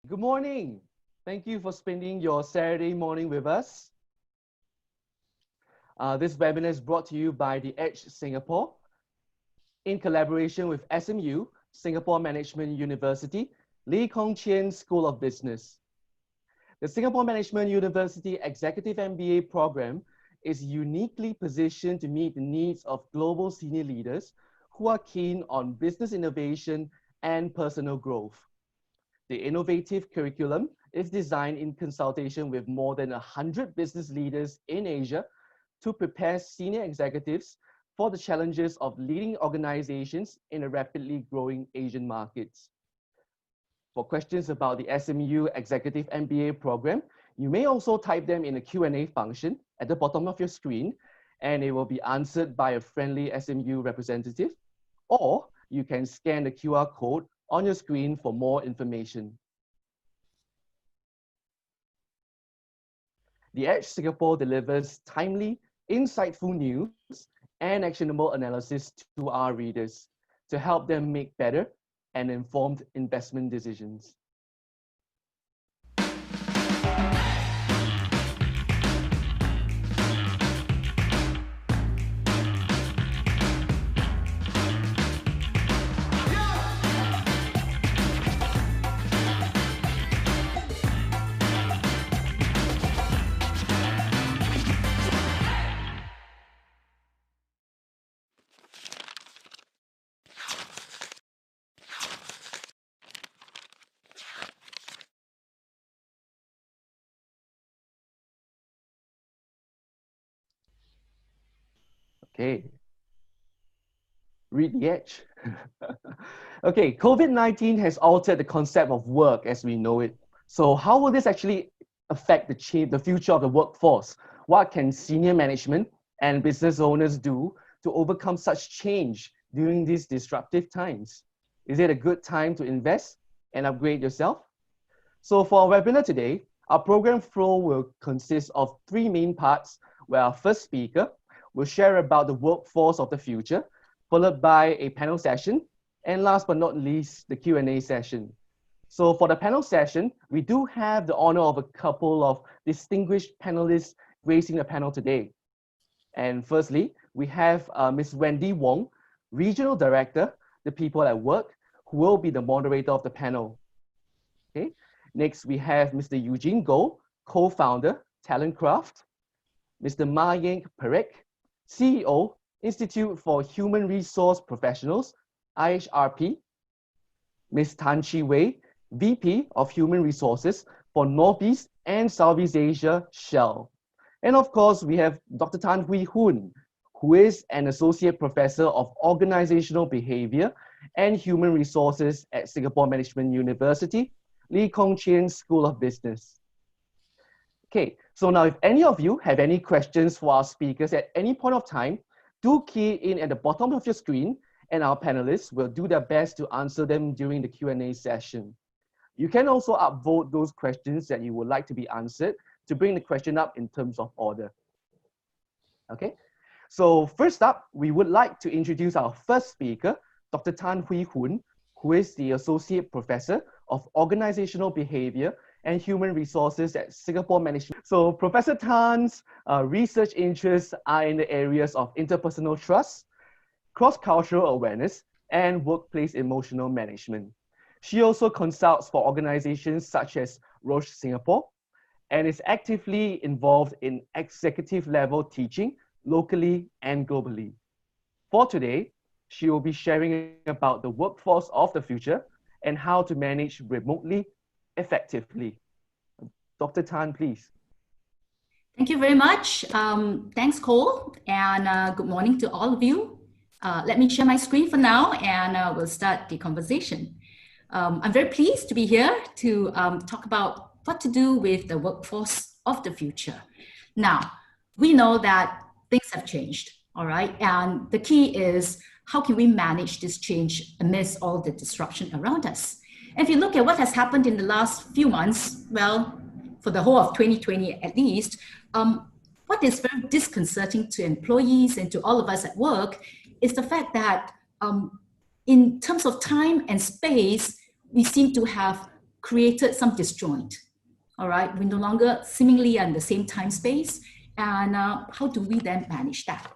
Good morning. Thank you for spending your Saturday morning with us. This webinar is brought to you by The Edge Singapore in collaboration with SMU, Singapore Management University, Lee Kong Chian School of Business. The Singapore Management University Executive MBA program is uniquely positioned to meet the needs of global senior leaders who are keen on business innovation and personal growth. The innovative curriculum is designed in consultation with more than 100 business leaders in Asia to prepare senior executives for the challenges of leading organizations in a rapidly growing Asian markets. For questions about the SMU Executive MBA program, you may also type them in the Q&A function at the bottom of your screen, and it will be answered by a friendly SMU representative, or you can scan the QR code on your screen for more information. The Edge Singapore delivers timely, insightful news and actionable analysis to our readers to help them make better and informed investment decisions. Okay, read the edge. Okay, COVID-19 has altered the concept of work as we know it. So how will this actually affect the future of the workforce? What can senior management and business owners do to overcome such change during these disruptive times? Is it a good time to invest and upgrade yourself? So for our webinar today, our program flow will consist of three main parts, where our first speaker will share about the workforce of the future, followed by a panel session, and last but not least, the Q&A session. So for the panel session, we do have the honor of a couple of distinguished panelists gracing the panel today. And firstly, we have Ms. Wendy Wong, Regional Director, The People at Work, who will be the moderator of the panel. Okay. Next, we have Mr. Eugene Goh, Co-founder, Talentcraft, Mr. Ma Yank Parekh, CEO, Institute for Human Resource Professionals, IHRP, Ms. Tan Chi Wei, VP of Human Resources for Northeast and Southeast Asia, Shell. And of course, we have Dr. Tan Hui Hoon, who is an Associate Professor of Organizational Behavior and Human Resources at Singapore Management University, Lee Kong Chian School of Business. Okay, so now if any of you have any questions for our speakers at any point of time, do key in at the bottom of your screen, and our panelists will do their best to answer them during the Q&A session. You can also upvote those questions that you would like to be answered to bring the question up in terms of order. Okay, so first up, we would like to introduce our first speaker, Dr. Tan Hui Hoon, who is the Associate Professor of Organizational Behavior and Human Resources at Singapore Management. So Professor Tan's research interests are in the areas of interpersonal trust, cross-cultural awareness, and workplace emotional management. She also consults for organizations such as Roche Singapore and is actively involved in executive level teaching locally and globally. For today, she will be sharing about the workforce of the future and how to manage remotely effectively. Dr. Tan, please. Thank you very much. Thanks, Cole, and good morning to all of you. Let me share my screen for now, and we'll start the conversation. I'm very pleased to be here to talk about what to do with the workforce of the future. Now, we know that things have changed, all right? And the key is, how can we manage this change amidst all the disruption around us? And if you look at what has happened in the last few months, well, for the whole of 2020 at least, what is very disconcerting to employees and to all of us at work is the fact that in terms of time and space, we seem to have created some disjoint. All right, we no longer seemingly are in the same time space. And how do we then manage that?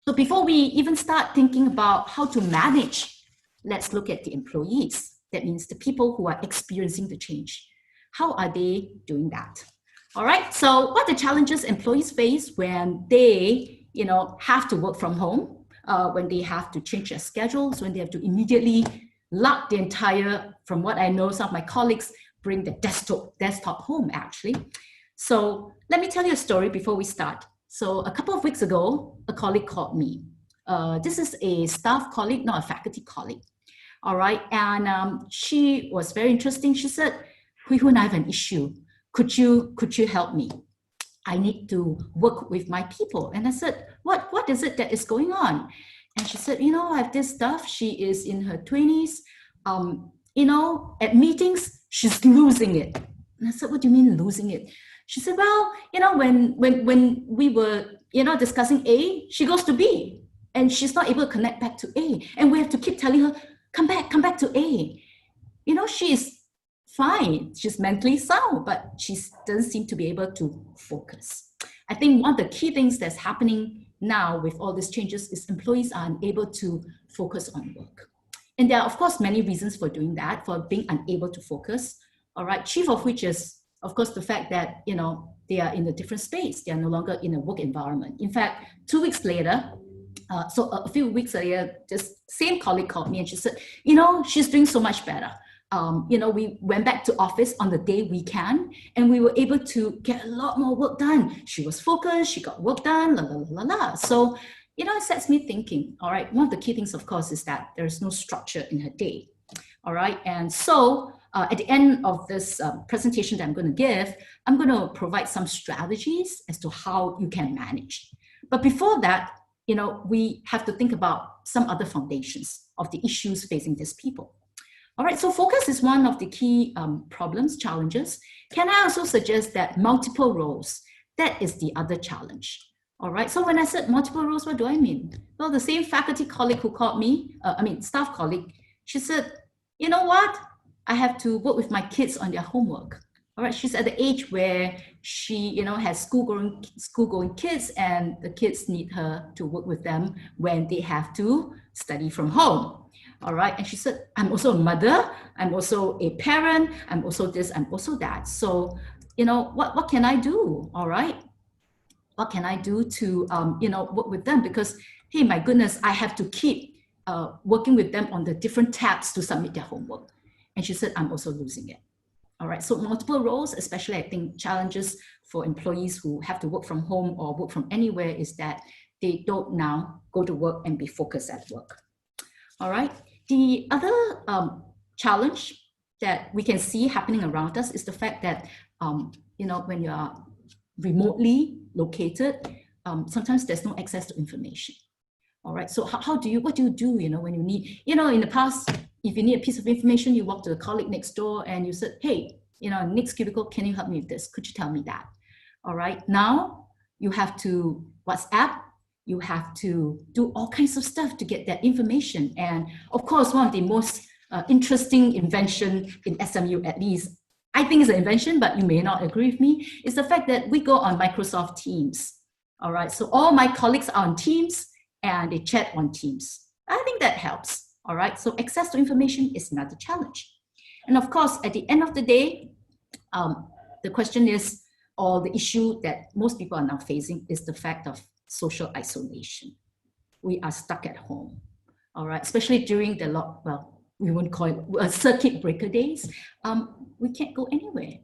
So before we even start thinking about how to manage, let's look at the employees. That means the people who are experiencing the change. How are they doing that? All right, so what are the challenges employees face when they, have to work from home, when they have to change their schedules, when they have to immediately lock the entire, from what I know, some of my colleagues bring the desktop home actually. So let me tell you a story before we start. So a couple of weeks ago, a colleague called me. This is a staff colleague, not a faculty colleague. All right, and she was very interesting. She said, Hui Hun, I have an issue. Could you help me? I need to work with my people. And I said, what is it that is going on? And she said, I have this stuff. She is in her 20s. At meetings, she's losing it. And I said, what do you mean losing it? She said, well, when we were, discussing A, she goes to B and she's not able to connect back to A. And we have to keep telling her, come back to A. She's fine. She's mentally sound, but she doesn't seem to be able to focus. I think one of the key things that's happening now with all these changes is employees are unable to focus on work. And there are, of course, many reasons for doing that, for being unable to focus. All right, chief of which is, of course, the fact that, they are in a different space. They are no longer in a work environment. In fact, 2 weeks later, so a few weeks later, this same colleague called me and she said, she's doing so much better. We went back to office on the day we can, and we were able to get a lot more work done. She was focused, she got work done, la. So, it sets me thinking, all right, one of the key things, of course, is that there's no structure in her day, all right? And so at the end of this presentation that I'm going to give, I'm going to provide some strategies as to how you can manage. But before that, we have to think about some other foundations of the issues facing these people. All right, so focus is one of the key challenges. Can I also suggest that multiple roles, that is the other challenge. All right, so when I said multiple roles, what do I mean? Well, the same faculty colleague who called me, staff colleague, she said, you know what? I have to work with my kids on their homework. All right, she's at the age where she, has school-going kids, and the kids need her to work with them when they have to study from home. All right, and she said, I'm also a mother, I'm also a parent, I'm also this, I'm also that. So, what can I do? All right, what can I do to, work with them? Because, hey, my goodness, I have to keep working with them on the different tabs to submit their homework. And she said, I'm also losing it. All right, so multiple roles, especially I think challenges for employees who have to work from home or work from anywhere is that they don't now go to work and be focused at work. All right, the other challenge that we can see happening around us is the fact that, when you are remotely located, sometimes there's no access to information. All right, so what do you do, when you need, in the past, if you need a piece of information, you walk to the colleague next door and you said, hey, next cubicle, can you help me with this? Could you tell me that? All right, now you have to WhatsApp, you have to do all kinds of stuff to get that information. And of course, one of the most interesting invention in SMU, at least, I think it's an invention, but you may not agree with me, is the fact that we go on Microsoft Teams. All right, so all my colleagues are on Teams and they chat on Teams. I think that helps. All right, so access to information is another challenge. And of course, at the end of the day, the question is, or the issue that most people are now facing is the fact of social isolation. We are stuck at home, all right, especially during the we won't call it circuit breaker days. We can't go anywhere.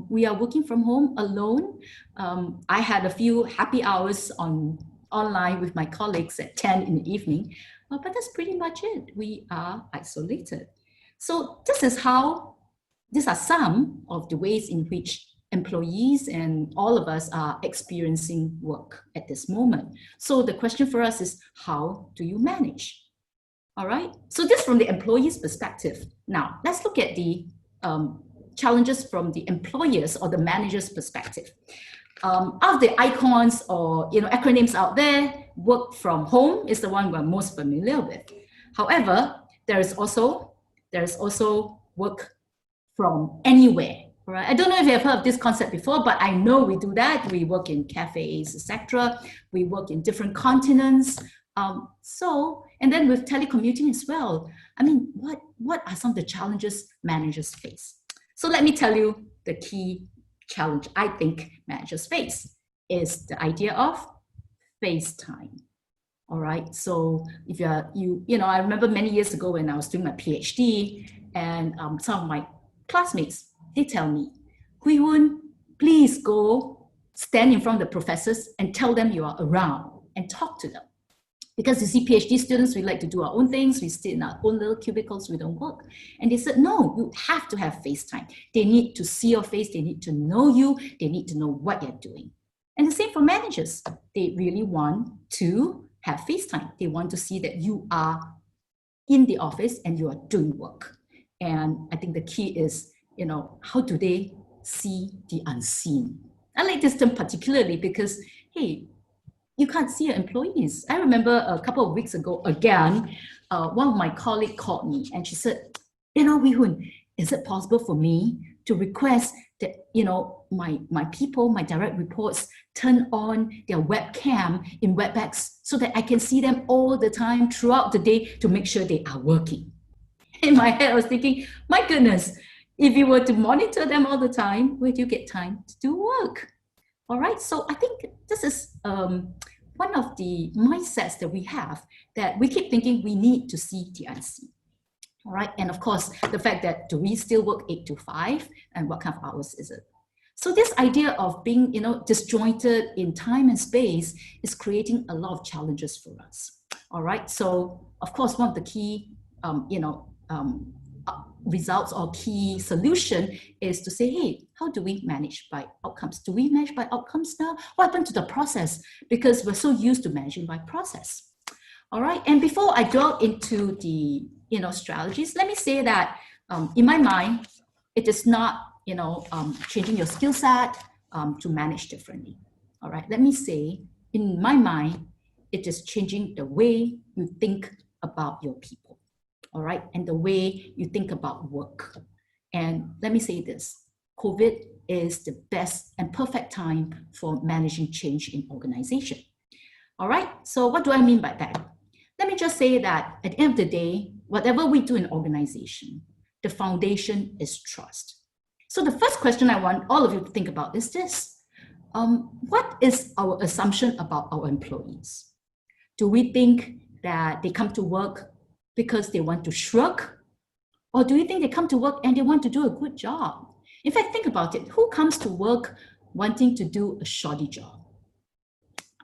We are working from home alone. I had a few happy hours online with my colleagues at 10 in the evening, but that's pretty much it. We are isolated. So these are some of the ways in which employees and all of us are experiencing work at this moment. So the question for us is, how do you manage? All right, so this from the employee's perspective. Now, let's look at the challenges from the employer's or the manager's perspective. Of the icons or acronyms out there, work from home is the one we're most familiar with. However, there is also work from anywhere. Right? I don't know if you have heard of this concept before, but I know we do that. We work in cafes, etc. We work in different continents. And then with telecommuting as well. I mean, what are some of the challenges managers face? So let me tell you the key challenge I think managers face is the idea of FaceTime. All right. So if I remember many years ago when I was doing my PhD, and some of my classmates, they tell me, Hui Woon, please go stand in front of the professors and tell them you are around and talk to them. Because you see, PhD students, we like to do our own things. We sit in our own little cubicles. We don't work. And they said, no, you have to have FaceTime. They need to see your face. They need to know you. They need to know what you're doing. And the same for managers. They really want to have FaceTime. They want to see that you are in the office and you are doing work. And I think the key is, how do they see the unseen? I like this term particularly because, hey, you can't see your employees. I remember a couple of weeks ago, again, one of my colleagues called me and she said, Wee Hoon, is it possible for me to request that, my people, my direct reports, turn on their webcam in WebEx so that I can see them all the time throughout the day to make sure they are working? In my head, I was thinking, my goodness, if you were to monitor them all the time, where do you get time to do work? All right, so I think this is one of the mindsets that we have, that we keep thinking we need to see the unseen. All right, and of course, the fact that do we still work 8 to 5 and what kind of hours is it? So this idea of being, disjointed in time and space is creating a lot of challenges for us. All right, so of course, one of the key, results or key solution is to say, hey, how do we manage by outcomes? Do we manage by outcomes now? What happened to the process? Because we're so used to managing by process. All right, and before I go into the strategies, let me say that in my mind, it is not changing your skill set to manage differently. All right, let me say, in my mind, it is changing the way you think about your people. All right, and the way you think about work. And let me say this, COVID is the best and perfect time for managing change in organization. All right, so what do I mean by that? Let me just say that at the end of the day, whatever we do in organization, the foundation is trust. So the first question I want all of you to think about is this. What is our assumption about our employees? Do we think that they come to work because they want to shrug? Or do you think they come to work and they want to do a good job? In fact, think about it. Who comes to work wanting to do a shoddy job?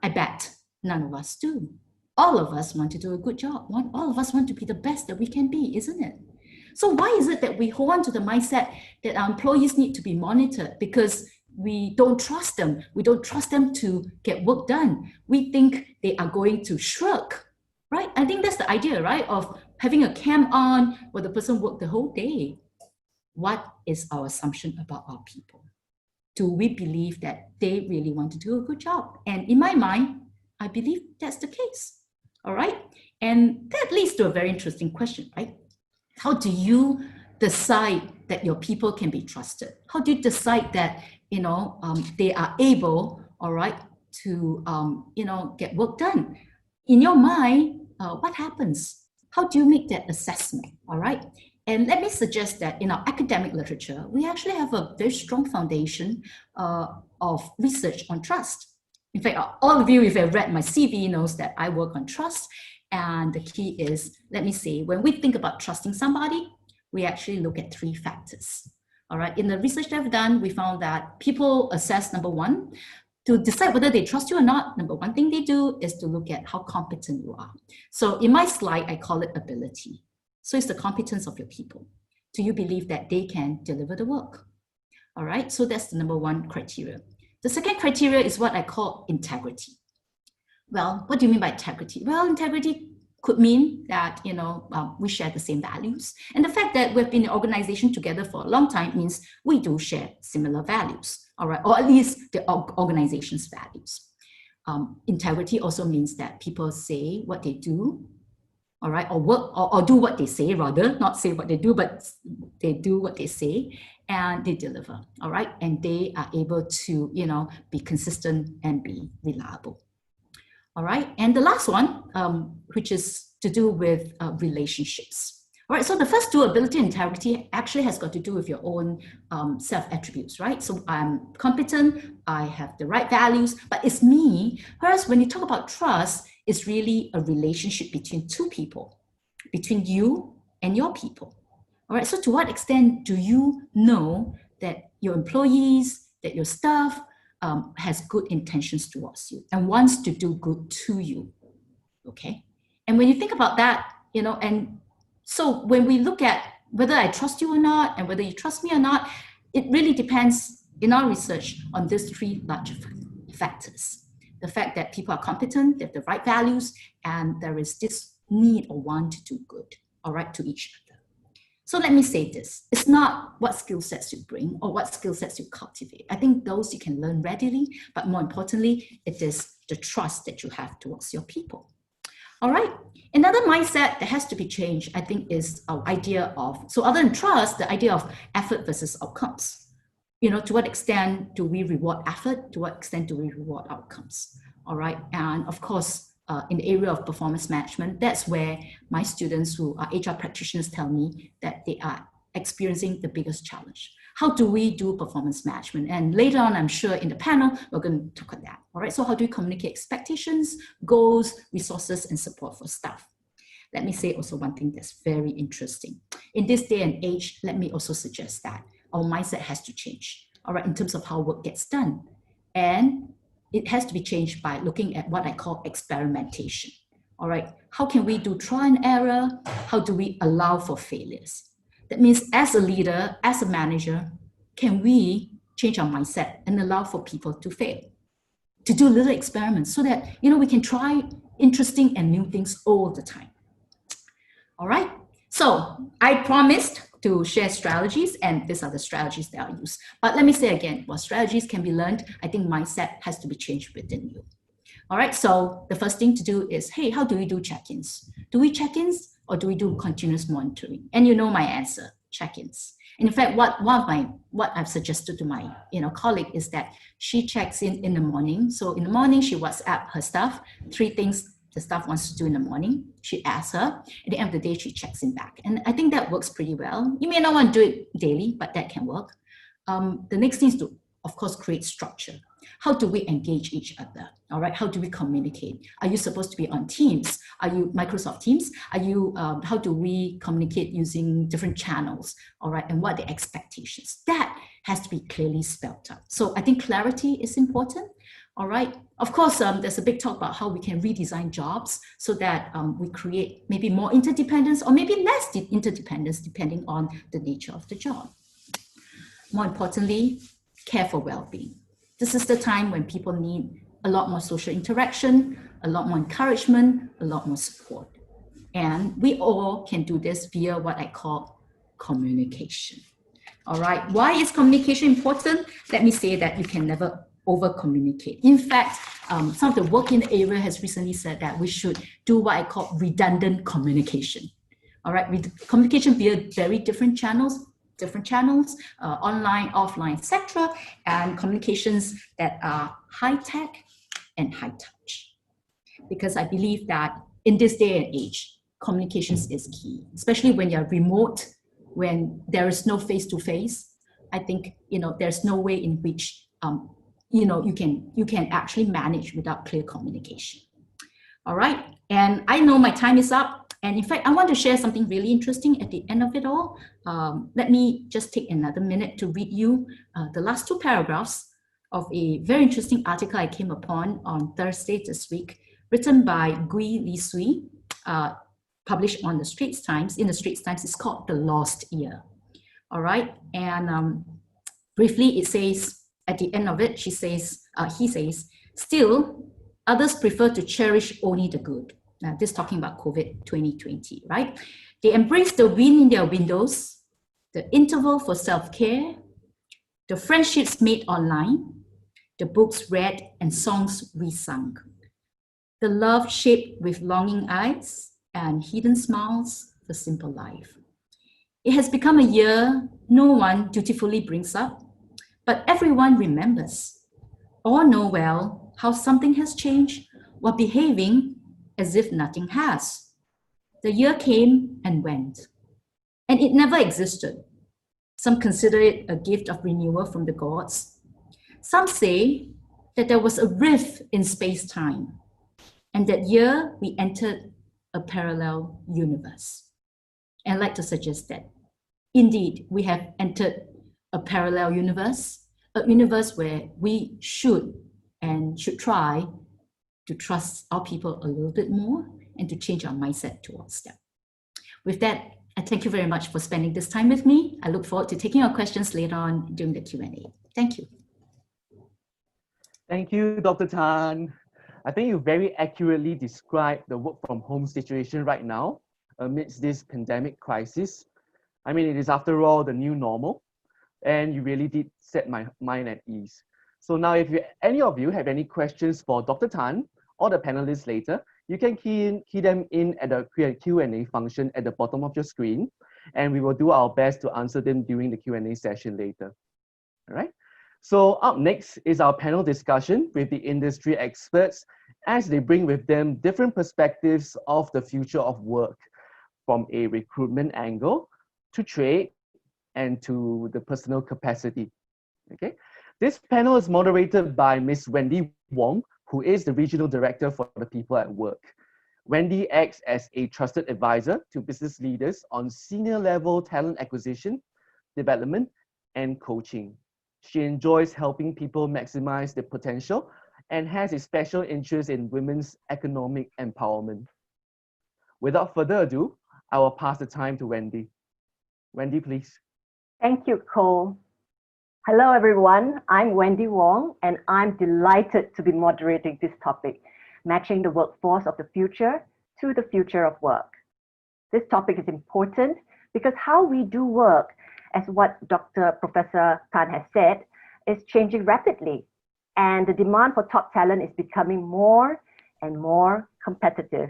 I bet none of us do. All of us want to do a good job. All of us want to be the best that we can be, isn't it? So why is it that we hold on to the mindset that our employees need to be monitored? Because we don't trust them. We don't trust them to get work done. We think they are going to shrug. Right? I think that's the idea, right? Of having a cam on where the person worked the whole day. What is our assumption about our people? Do we believe that they really want to do a good job? And in my mind, I believe that's the case. All right? And that leads to a very interesting question, right? How do you decide that your people can be trusted? How do you decide that, they are able, all right, to, get work done? In your mind, what happens? How do you make that assessment? All right. And let me suggest that in our academic literature, we actually have a very strong foundation of research on trust. In fact, all of you, if you've read my CV, knows that I work on trust. And the key is, let me say, when we think about trusting somebody, we actually look at 3 factors. All right. In the research that I've done, we found that people assess, number one, to decide whether they trust you or not, number one thing they do is to look at how competent you are. So in my slide, I call it ability. So it's the competence of your people. Do you believe that they can deliver the work? All right, so that's the number 1 criteria. The second criteria is what I call integrity. Well, what do you mean by integrity? Well, integrity could mean that, we share the same values. And the fact that we've been in an organization together for a long time means we do share similar values. All right, or at least the organization's values. Integrity also means that people say what they do all right, or work or do what they say, rather, not say what they do, but they do what they say, and they deliver, all right, and they are able to, you know, be consistent and be reliable. All right, and the last one, which is to do with relationships. All right, so the first two, ability and integrity, actually has got to do with your own self-attributes, right? So I'm competent, I have the right values, but it's me. Whereas when you talk about trust, it's really a relationship between two people, between you and your people. All right, so to what extent do you know that your employees, that your staff has good intentions towards you and wants to do good to you, okay? And when you think about that, you know, and so when we look at whether I trust you or not, and whether you trust me or not, it really depends in our research on these three large factors. The fact that people are competent, they have the right values, and there is this need or want to do good, all right, to each other. So let me say this, it's not what skill sets you bring or what skill sets you cultivate. I think those you can learn readily, but more importantly, it is the trust that you have towards your people. All right, another mindset that has to be changed, I think, is our idea of, so other than trust, the idea of effort versus outcomes. You know, to what extent do we reward effort? To what extent do we reward outcomes? All right, and of course, in the area of performance management, that's where my students who are HR practitioners tell me that they are experiencing the biggest challenge. How do we do performance management? And later on, I'm sure in the panel, we're going to talk about that. All right, so how do we communicate expectations, goals, resources, and support for staff? Let me say also one thing that's very interesting. In this day and age, let me also suggest that our mindset has to change, all right, in terms of how work gets done. And it has to be changed by looking at what I call experimentation, all right? How can we do trial and error? How do we allow for failures? That means as a leader, as a manager, can we change our mindset and allow for people to fail, to do little experiments so that, you know, we can try interesting and new things all the time. All right, so I promised to share strategies, and these are the strategies that I use. But let me say again, while strategies can be learned, I think mindset has to be changed within you. All right, so the first thing to do is, hey, how do we do check-ins? Do we check-ins or do we do continuous monitoring? And you know my answer, check-ins. And in fact, what I've suggested to my colleague is that she checks in the morning. So in the morning, she WhatsApp her staff, 3 things the staff wants to do in the morning. She asks her, at the end of the day, she checks in back. And I think that works pretty well. You may not want to do it daily, but that can work. The next thing is to, of course, create structure. How do we engage each other? All right, how do we communicate? Are you supposed to be on Teams? Are you Microsoft Teams? Are you, how do we communicate using different channels? All right, and what are the expectations? That has to be clearly spelled out. So I think clarity is important. All right, of course, there's a big talk about how we can redesign jobs so that we create maybe more interdependence or maybe less interdependence depending on the nature of the job. More importantly, care for well-being. This is the time when people need a lot more social interaction, a lot more encouragement, a lot more support. And we all can do this via what I call communication. All right, why is communication important? Let me say that you can never over-communicate. In fact, some of the work in the area has recently said that we should do what I call redundant communication. All right, communication via very different channels, online, offline, etc., and communications that are high-tech and high-touch. Because I believe that in this day and age, communications is key, especially when you're remote, when there is no face-to-face. I think there's no way in which you can actually manage without clear communication. All right, and I know my time is up. And in fact, I want to share something really interesting at the end of it all. Let me just take another minute to read you the last 2 paragraphs of a very interesting article I came upon on Thursday this week, written by Gui Li Sui, published on the Straits Times. In the Straits Times, it's called The Lost Year. All right, and briefly, it says, at the end of it, he says, still, others prefer to cherish only the good. Now, this is talking about COVID 2020, right? They embrace the wind in their windows, the interval for self-care, the friendships made online, the books read and songs we sung, the love shaped with longing eyes, and hidden smiles for simple life. It has become a year no one dutifully brings up, but everyone remembers. All know well how something has changed while behaving as if nothing has. The year came and went, and it never existed. Some consider it a gift of renewal from the gods. Some say that there was a rift in space-time, and that year we entered a parallel universe. And I'd like to suggest that, indeed, we have entered a parallel universe, a universe where we should try to trust our people a little bit more and to change our mindset towards them. With that, I thank you very much for spending this time with me. I look forward to taking your questions later on during the Q&A. Thank you. Thank you, Dr. Tan. I think you very accurately described the work from home situation right now amidst this pandemic crisis. I mean, it is after all the new normal, and you really did set my mind at ease. So now if any of you have any questions for Dr. Tan or the panelists later, you can key them in at the Q&A function at the bottom of your screen, and we will do our best to answer them during the Q&A session later. All right. So up next is our panel discussion with the industry experts as they bring with them different perspectives of the future of work, from a recruitment angle to trade and to the personal capacity. Okay. This panel is moderated by Ms. Wendy Wong, who is the Regional Director for the People at Work. Wendy acts as a trusted advisor to business leaders on senior level talent acquisition, development, and coaching. She enjoys helping people maximize their potential and has a special interest in women's economic empowerment. Without further ado, I will pass the time to Wendy. Wendy, please. Thank you, Cole. Hello, everyone. I'm Wendy Wong, and I'm delighted to be moderating this topic, matching the workforce of the future to the future of work. This topic is important because how we do work, as what Professor Tan has said, is changing rapidly, and the demand for top talent is becoming more and more competitive.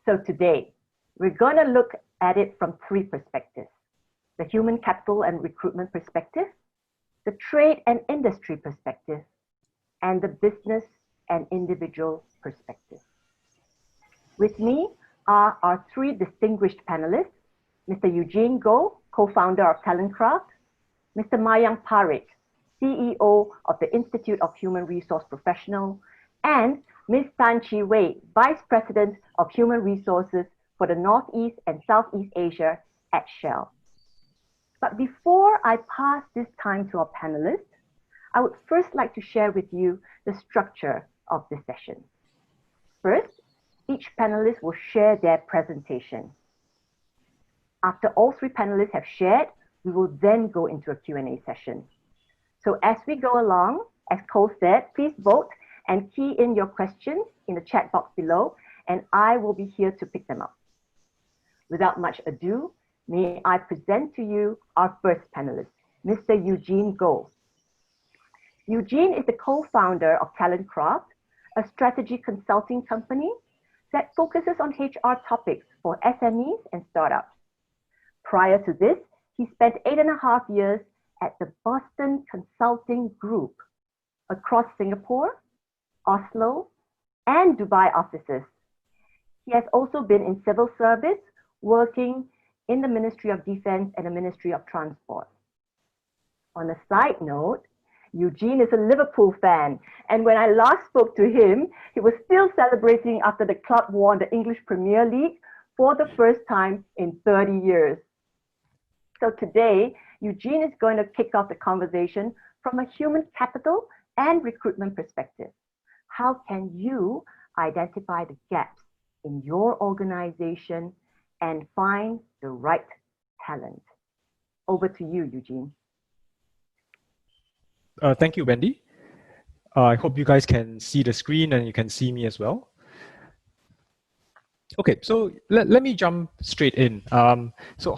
So today, we're going to look at it from three perspectives: the human capital and recruitment perspective, the trade and industry perspective, and the business and individual perspective. With me are our three distinguished panelists: Mr. Eugene Goh, co-founder of Talentcraft; Mr. Mayang Parik, CEO of the Institute of Human Resource Professionals; and Ms. Tan Chi Wei, Vice President of Human Resources for the Northeast and Southeast Asia at Shell. But before I pass this time to our panelists, I would first like to share with you the structure of this session. First, each panelist will share their presentation. After all three panelists have shared, we will then go into a Q&A session. So as we go along, as Cole said, please vote and key in your questions in the chat box below, and I will be here to pick them up. Without much ado, may I present to you our first panelist, Mr. Eugene Goh. Eugene is the co-founder of Talentcraft, a strategy consulting company that focuses on HR topics for SMEs and startups. Prior to this, he spent 8.5 years at the Boston Consulting Group across Singapore, Oslo, and Dubai offices. He has also been in civil service, working in the Ministry of Defense and the Ministry of Transport. On a side note, Eugene is a Liverpool fan, and when I last spoke to him, he was still celebrating after the club won the English Premier League for the first time in 30 years. So today, Eugene is going to kick off the conversation from a human capital and recruitment perspective. How can you identify the gaps in your organization and find the right talent? Over to you, Eugene. Thank you, Wendy. I hope you guys can see the screen and you can see me as well. Okay, so let me jump straight in. So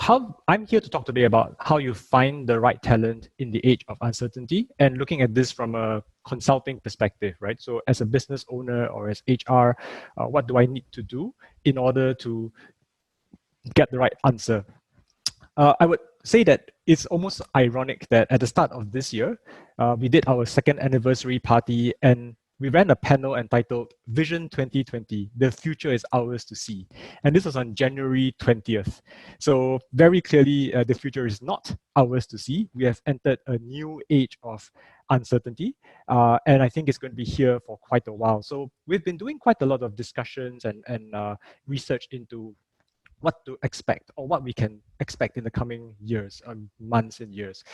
I'm here to talk today about how you find the right talent in the age of uncertainty, and looking at this from a consulting perspective, right? So as a business owner or as HR, what do I need to do in order to get the right answer? I would say that it's almost ironic that at the start of this year, we did our second anniversary party and we ran a panel entitled Vision 2020, The Future is Ours to See. And this was on January 20th. So very clearly, the future is not ours to see. We have entered a new age of uncertainty. And I think it's going to be here for quite a while. So we've been doing quite a lot of discussions and research into what to expect or what we can expect in the coming years, months and years.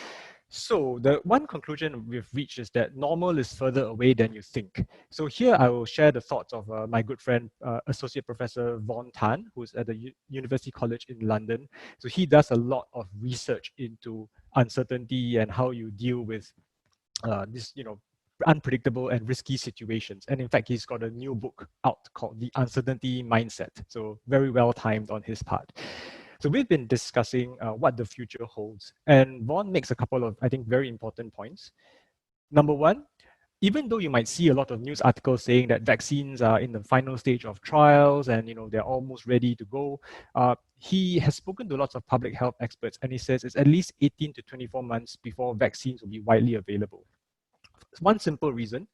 So the one conclusion we've reached is that normal is further away than you think. So here I will share the thoughts of my good friend, Associate Professor Wong Tan, who's at the University College in London. So he does a lot of research into uncertainty and how you deal with this, unpredictable and risky situations. And in fact, he's got a new book out called The Uncertainty Mindset. So very well timed on his part. So we've been discussing what the future holds. And Vaughn makes a couple of, I think, very important points. Number one, even though you might see a lot of news articles saying that vaccines are in the final stage of trials and they're almost ready to go, he has spoken to lots of public health experts, and he says it's at least 18 to 24 months before vaccines will be widely available. One simple reason: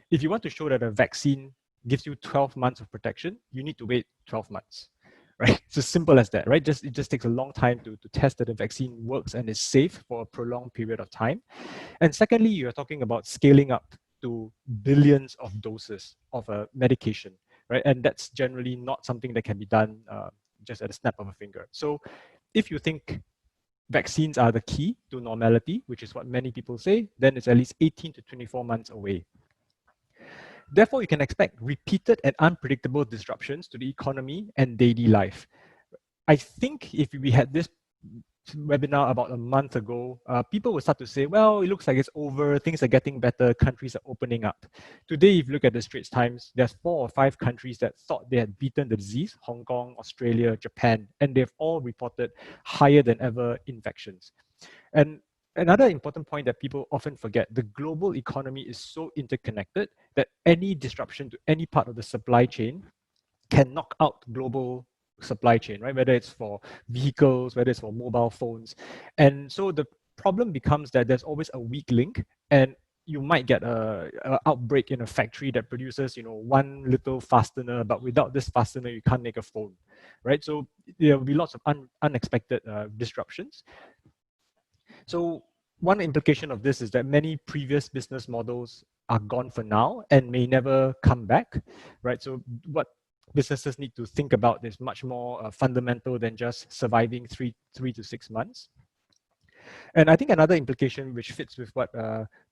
if you want to show that a vaccine gives you 12 months of protection, you need to wait 12 months, right? It's as simple as that, right? It just takes a long time to test that the vaccine works and is safe for a prolonged period of time. And secondly, you're talking about scaling up to billions of doses of a medication, right? And that's generally not something that can be done just at a snap of a finger. So if you think vaccines are the key to normality, which is what many people say, then it's at least 18 to 24 months away. Therefore, you can expect repeated and unpredictable disruptions to the economy and daily life. I think if we had this webinar about a month ago, people would start to say, well, it looks like it's over, things are getting better, countries are opening up. Today, if you look at the Straits Times, there's 4 or 5 countries that thought they had beaten the disease: Hong Kong, Australia, Japan, and they've all reported higher than ever infections. And another important point that people often forget: the global economy is so interconnected that any disruption to any part of the supply chain can knock out global supply chain, right? Whether it's for vehicles, whether it's for mobile phones. And so the problem becomes that there's always a weak link, and you might get a outbreak in a factory that produces, one little fastener, but without this fastener, you can't make a phone, right? So there will be lots of unexpected disruptions. So one implication of this is that many previous business models are gone for now and may never come back, right? So what businesses need to think about is much more fundamental than just surviving three to 6 months. And I think another implication which fits with what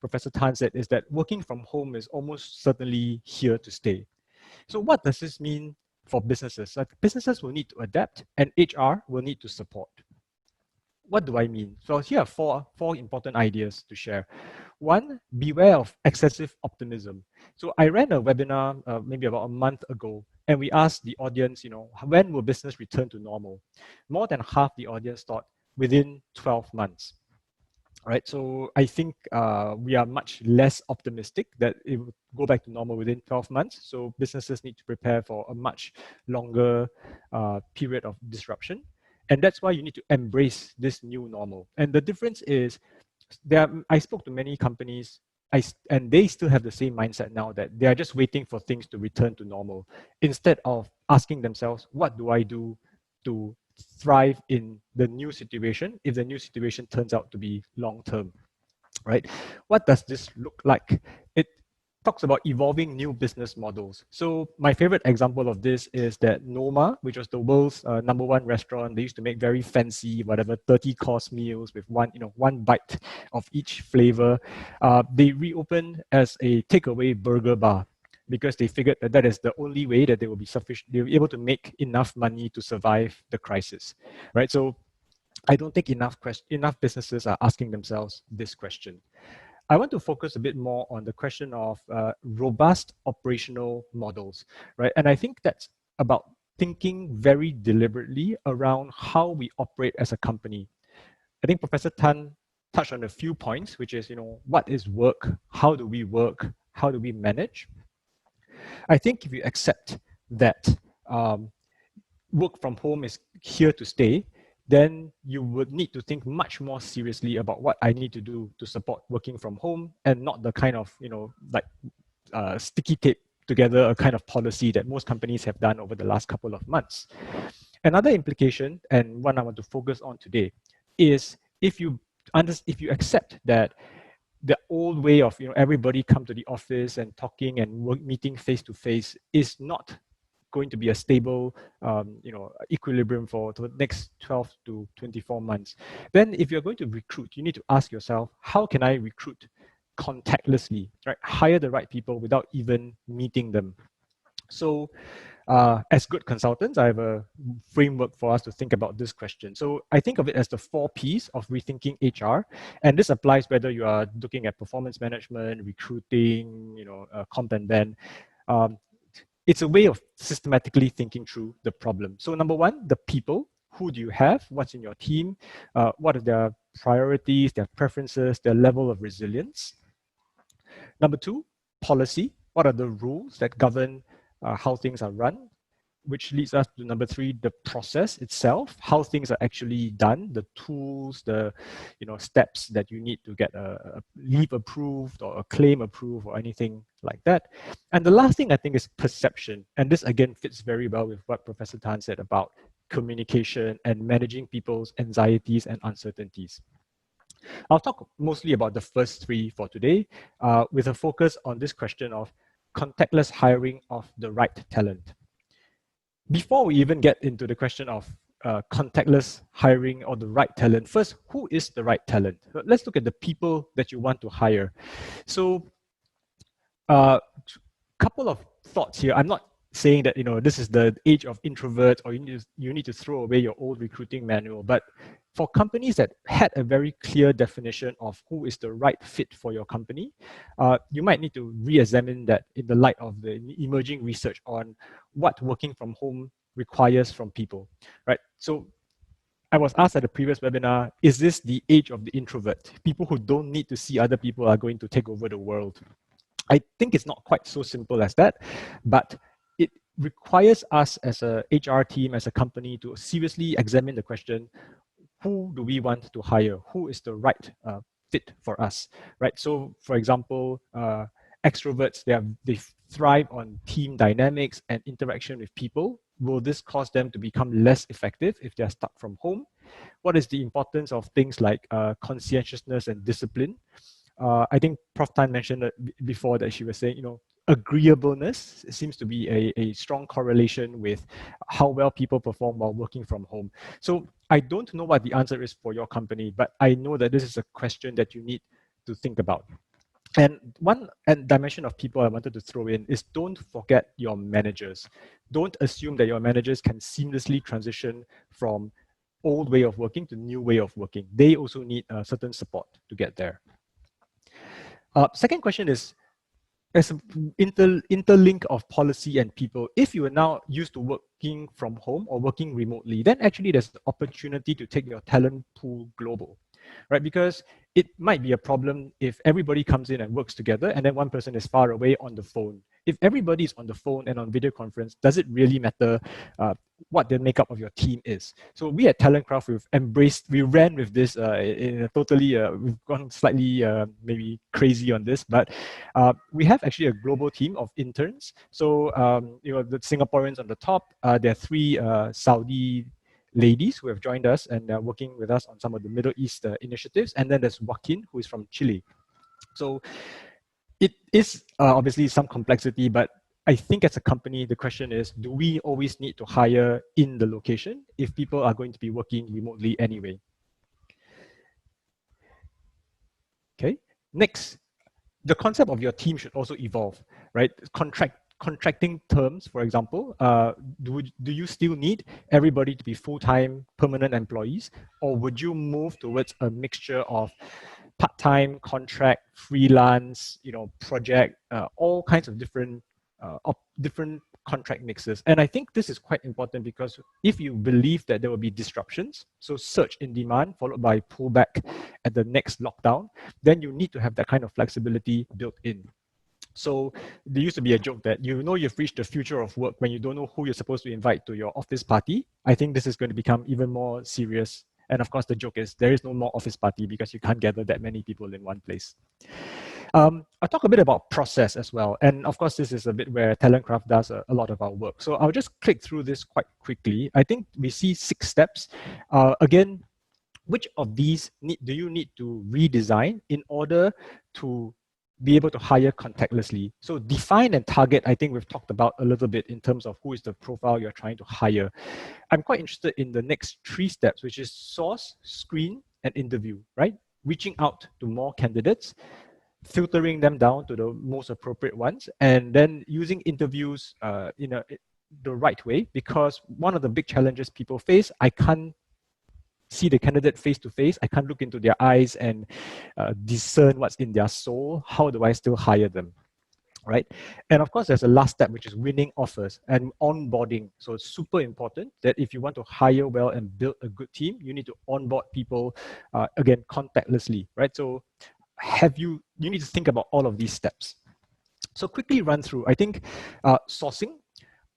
Professor Tan said is that working from home is almost certainly here to stay. So what does this mean for businesses? Businesses will need to adapt, and HR will need to support. What do I mean? So here are four important ideas to share. One, beware of excessive optimism. So I ran a webinar maybe about a month ago, and we asked the audience, when will business return to normal? More than half the audience thought within 12 months. Right, so I think we are much less optimistic that it will go back to normal within 12 months. So businesses need to prepare for a much longer period of disruption. And that's why you need to embrace this new normal. And the difference is, I spoke to many companies, and they still have the same mindset now, that they are just waiting for things to return to normal, instead of asking themselves, what do I do to thrive in the new situation if the new situation turns out to be long-term, right? What does this look like? It talks about evolving new business models. So my favorite example of this is that Noma, which was the world's #1 restaurant, they used to make very fancy, 30-course meals with one bite of each flavor. They reopened as a takeaway burger bar, because they figured that is the only way that they will be able to make enough money to survive the crisis, right? So I don't think enough businesses are asking themselves this question. I want to focus a bit more on the question of robust operational models, right? And I think that's about thinking very deliberately around how we operate as a company. I think Professor Tan touched on a few points, which is, what is work? How do we work? How do we manage? I think if you accept that work from home is here to stay, then you would need to think much more seriously about what I need to do to support working from home, and not the kind of, sticky tape together a kind of policy that most companies have done over the last couple of months. Another implication, and one I want to focus on today, is if you accept that the old way of everybody come to the office and talking and meeting face to face is not going to be a stable equilibrium for the next 12 to 24 months, then if you're going to recruit, you need to ask yourself, how can I recruit contactlessly, right? Hire the right people without even meeting them. So as good consultants, I have a framework for us to think about this question. So I think of it as the 4 Ps of rethinking HR. And this applies whether you are looking at performance management, recruiting, comp and ben. It's a way of systematically thinking through the problem. So number 1, the people. Who do you have? What's in your team? What are their priorities, their preferences, their level of resilience? Number 2, policy. What are the rules that govern how things are run? Which leads us to number 3, the process itself, how things are actually done, the tools, the steps that you need to get a leave approved or a claim approved or anything like that. And the last thing I think is perception. And this again fits very well with what Professor Tan said about communication and managing people's anxieties and uncertainties. I'll talk mostly about the first 3 for today, with a focus on this question of contactless hiring of the right talent. Before we even get into the question of contactless hiring or the right talent, first, who is the right talent? Let's look at the people that you want to hire. So couple of thoughts here. I'm not saying that this is the age of introverts or you need to throw away your old recruiting manual, but for companies that had a very clear definition of who is the right fit for your company, you might need to re-examine that in the light of the emerging research on what working from home requires from people, right? So I was asked at the previous webinar, is this the age of the introvert? People who don't need to see other people are going to take over the world. I think it's not quite so simple as that, but it requires us as a HR team, as a company, to seriously examine the question, who do we want to hire? Who is the right fit for us, right? So for example, extroverts, they thrive on team dynamics and interaction with people. Will this cause them to become less effective if they're stuck from home? What is the importance of things like conscientiousness and discipline? I think Prof. Tan mentioned before that she was saying, agreeableness seems to be a strong correlation with how well people perform while working from home. So I don't know what the answer is for your company, but I know that this is a question that you need to think about. And one dimension of people I wanted to throw in is, don't forget your managers. Don't assume that your managers can seamlessly transition from old way of working to new way of working. They also need certain support to get there. Second question is, as an interlink of policy and people, if you are now used to working from home or working remotely, then actually there's the opportunity to take your talent pool global, right? Because it might be a problem if everybody comes in and works together and then one person is far away on the phone. If everybody is on the phone and on video conference, does it really matter what the makeup of your team is? So we at Talentcraft, we ran with this in a totally, we've gone slightly maybe crazy on this, but we have actually a global team of interns. So, the Singaporeans on the top, there are 3 Saudi ladies who have joined us and are working with us on some of the Middle East initiatives. And then there's Joaquin, who is from Chile. So it is obviously some complexity, but I think as a company, the question is, do we always need to hire in the location if people are going to be working remotely anyway? Okay, next, the concept of your team should also evolve, right? Contracting terms, for example, do you still need everybody to be full-time permanent employees, or would you move towards a mixture of part-time, contract, freelance, project, all kinds of different contract mixes. And I think this is quite important because if you believe that there will be disruptions, so surge in demand followed by pullback at the next lockdown, then you need to have that kind of flexibility built in. So there used to be a joke that you know you've reached the future of work when you don't know who you're supposed to invite to your office party. I think this is going to become even more serious. And of course, the joke is there is no more office party because you can't gather that many people in one place. I'll talk a bit about process as well. And of course, this is a bit where Talentcraft does a lot of our work. So I'll just click through this quite quickly. I think we see 6 steps. Again, which of these do you need to redesign in order to be able to hire contactlessly? So define and target, I think we've talked about a little bit in terms of who is the profile you're trying to hire. I'm quite interested in the next 3 steps, which is source, screen, and interview, right? Reaching out to more candidates, filtering them down to the most appropriate ones, and then using interviews in the right way, because one of the big challenges people face, I can't see the candidate face to face. I can't look into their eyes and discern what's in their soul. How do I still hire them, right? And of course, there's a last step, which is winning offers and onboarding. So it's super important that if you want to hire well and build a good team, you need to onboard people, again, contactlessly, right? So you need to think about all of these steps. So quickly run through, I think sourcing.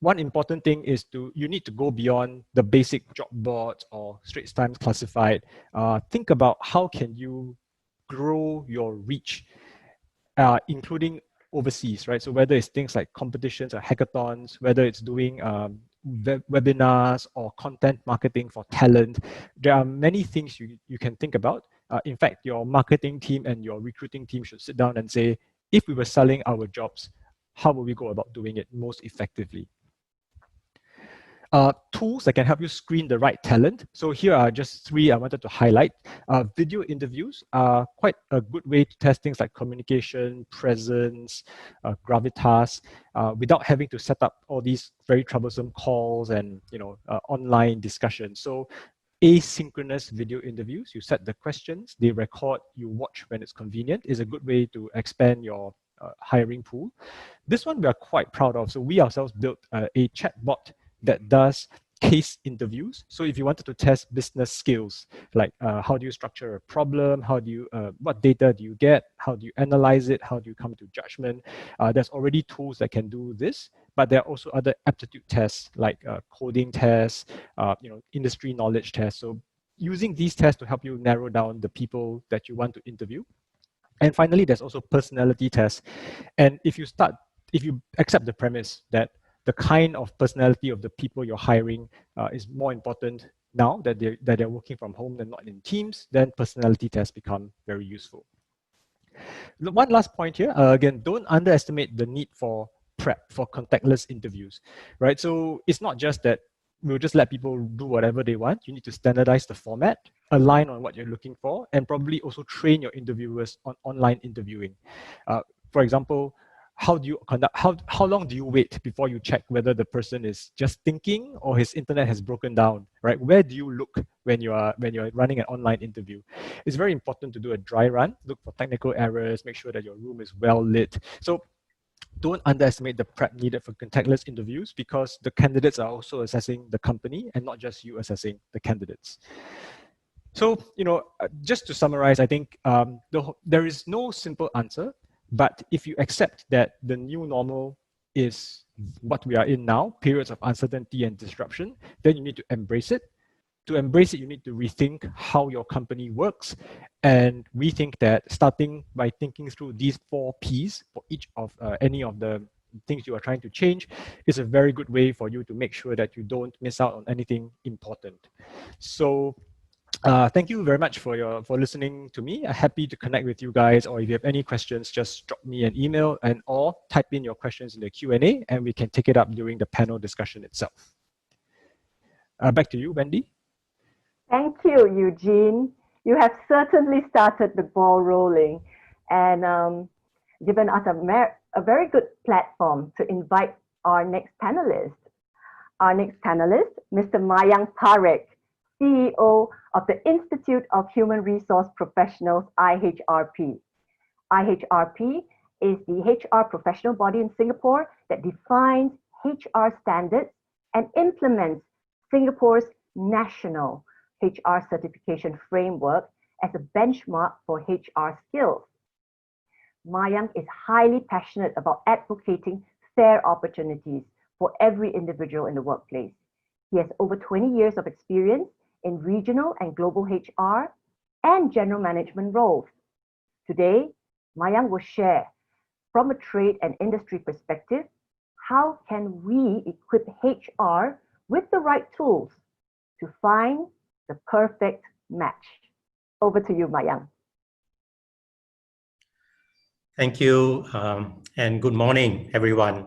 One important thing is you need to go beyond the basic job boards or Straits Times Classified. Think about how can you grow your reach, including overseas, right? So whether it's things like competitions or hackathons, whether it's doing webinars or content marketing for talent, there are many things you can think about. In fact, your marketing team and your recruiting team should sit down and say, if we were selling our jobs, how would we go about doing it most effectively? Tools that can help you screen the right talent. So here are just 3 I wanted to highlight. Video interviews are quite a good way to test things like communication, presence, gravitas, without having to set up all these very troublesome calls and online discussions. So asynchronous video interviews, you set the questions, they record, you watch when it's convenient, is a good way to expand your hiring pool. This one we are quite proud of. So we ourselves built a chatbot that does case interviews. So if you wanted to test business skills, like how do you structure a problem, what data do you get, how do you analyze it, how do you come to judgment, there's already tools that can do this, but there are also other aptitude tests like coding tests, industry knowledge tests. So using these tests to help you narrow down the people that you want to interview. And finally, there's also personality tests. And if you accept the premise that the kind of personality of the people you're hiring is more important now that they're working from home than not in teams, then personality tests become very useful. One last point here, again, don't underestimate the need for prep for contactless interviews, right? So it's not just that we'll just let people do whatever they want. You need to standardize the format, align on what you're looking for, and probably also train your interviewers on online interviewing. For example, how do you conduct? How long do you wait before you check whether the person is just thinking or his internet has broken down? Right? Where do you look when you're running an online interview? It's very important to do a dry run. Look for technical errors. Make sure that your room is well lit. So don't underestimate the prep needed for contactless interviews, because the candidates are also assessing the company and not just you assessing the candidates. So just to summarize, I think there is no simple answer. But if you accept that the new normal is what we are in now, periods of uncertainty and disruption, then you need to embrace it. To embrace it, you need to rethink how your company works. And we think that starting by thinking through these 4 Ps for each of any of the things you are trying to change is a very good way for you to make sure that you don't miss out on anything important. So thank you very much for listening to me. I'm happy to connect with you guys, or if you have any questions, just drop me an email or type in your questions in the Q&A, and we can take it up during the panel discussion itself. Back to you, Wendy. Thank you, Eugene. You have certainly started the ball rolling and given us a very good platform to invite our next panelist. Our next panelist, Mr. Mayang Parekh, CEO of the Institute of Human Resource Professionals, IHRP. IHRP is the HR professional body in Singapore that defines, HR standards and implements Singapore's national HR certification framework as a benchmark for HR skills. Mayang is highly passionate about advocating fair opportunities for every individual in the workplace. He has over 20 years of experience in regional and global HR and general management roles. Today, Mayang will share, from a trade and industry perspective, how can we equip HR with the right tools to find the perfect match? Over to you, Mayang. Thank you, and good morning, everyone.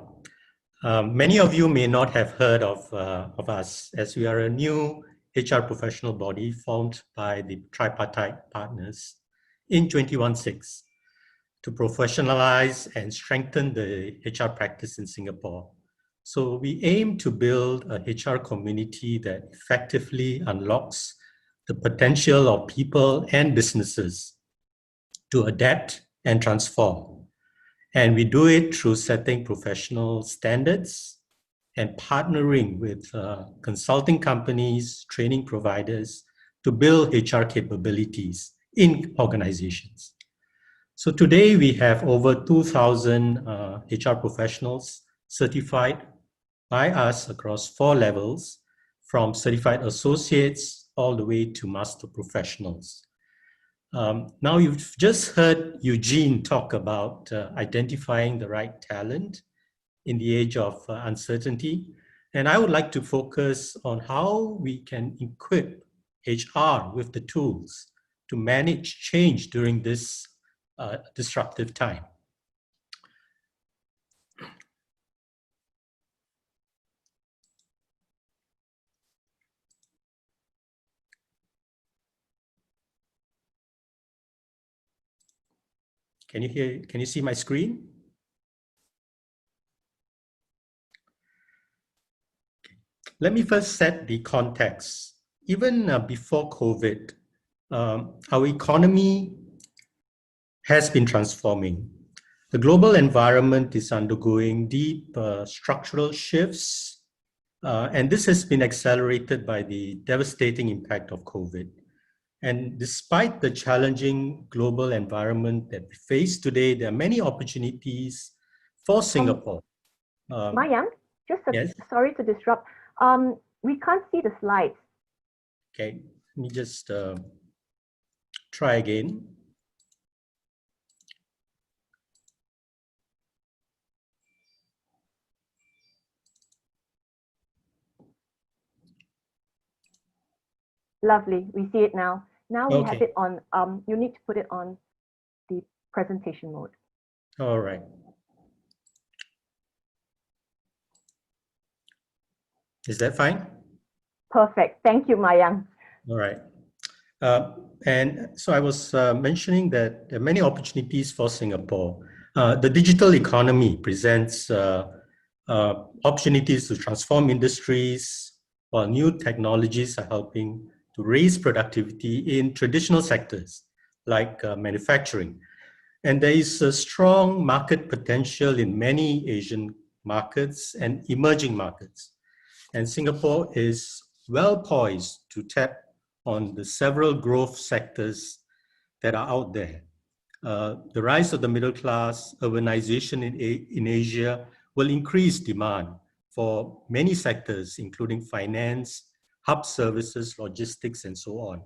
Many of you may not have heard of us, as we are a new HR professional body formed by the tripartite partners in 2016 to professionalize and strengthen the HR practice in Singapore. So we aim to build a HR community that effectively unlocks the potential of people and businesses to adapt and transform. And we do it through setting professional standards and partnering with consulting companies, training providers to build HR capabilities in organizations. So today we have over 2,000 HR professionals certified by us across 4 levels, from certified associates all the way to master professionals. Now you've just heard Eugene talk about identifying the right talent in the age of uncertainty. And I would like to focus on how we can equip HR with the tools to manage change during this disruptive time. Can you see my screen? Let me first set the context. Even before COVID, our economy has been transforming. The global environment is undergoing deep structural shifts, and this has been accelerated by the devastating impact of COVID. And despite the challenging global environment that we face today, there are many opportunities for Singapore. Mayang, yes? Sorry to disrupt. We can't see the slides. Okay, let me just try again. Lovely, we see it now. Now we Okay. have it on, you need to put it on the presentation mode. All right. Is that fine? Perfect, thank you, Mayang. All right. And so I was mentioning that there are many opportunities for Singapore. The digital economy presents opportunities to transform industries, while new technologies are helping to raise productivity in traditional sectors like manufacturing. And there is a strong market potential in many Asian markets and emerging markets. And Singapore is well poised to tap on the several growth sectors that are out there. The rise of the middle class, urbanization in Asia will increase demand for many sectors, including finance, hub services, logistics, and so on.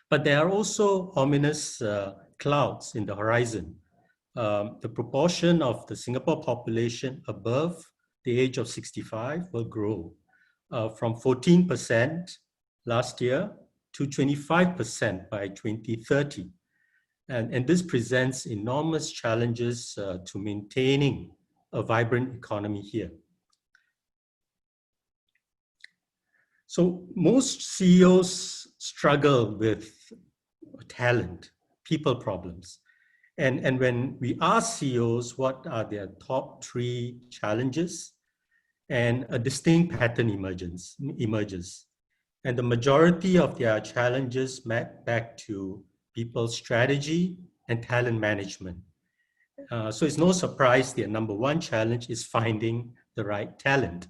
But there are also ominous clouds in the horizon. The proportion of the Singapore population above the age of 65 will grow from 14% last year to 25% by 2030. And this presents enormous challenges to maintaining a vibrant economy here. So most CEOs struggle with talent, people problems. And when we ask CEOs what are their top 3 challenges, and a distinct pattern emerges. And the majority of their challenges map back to people's strategy and talent management. So it's no surprise their number 1 challenge is finding the right talent.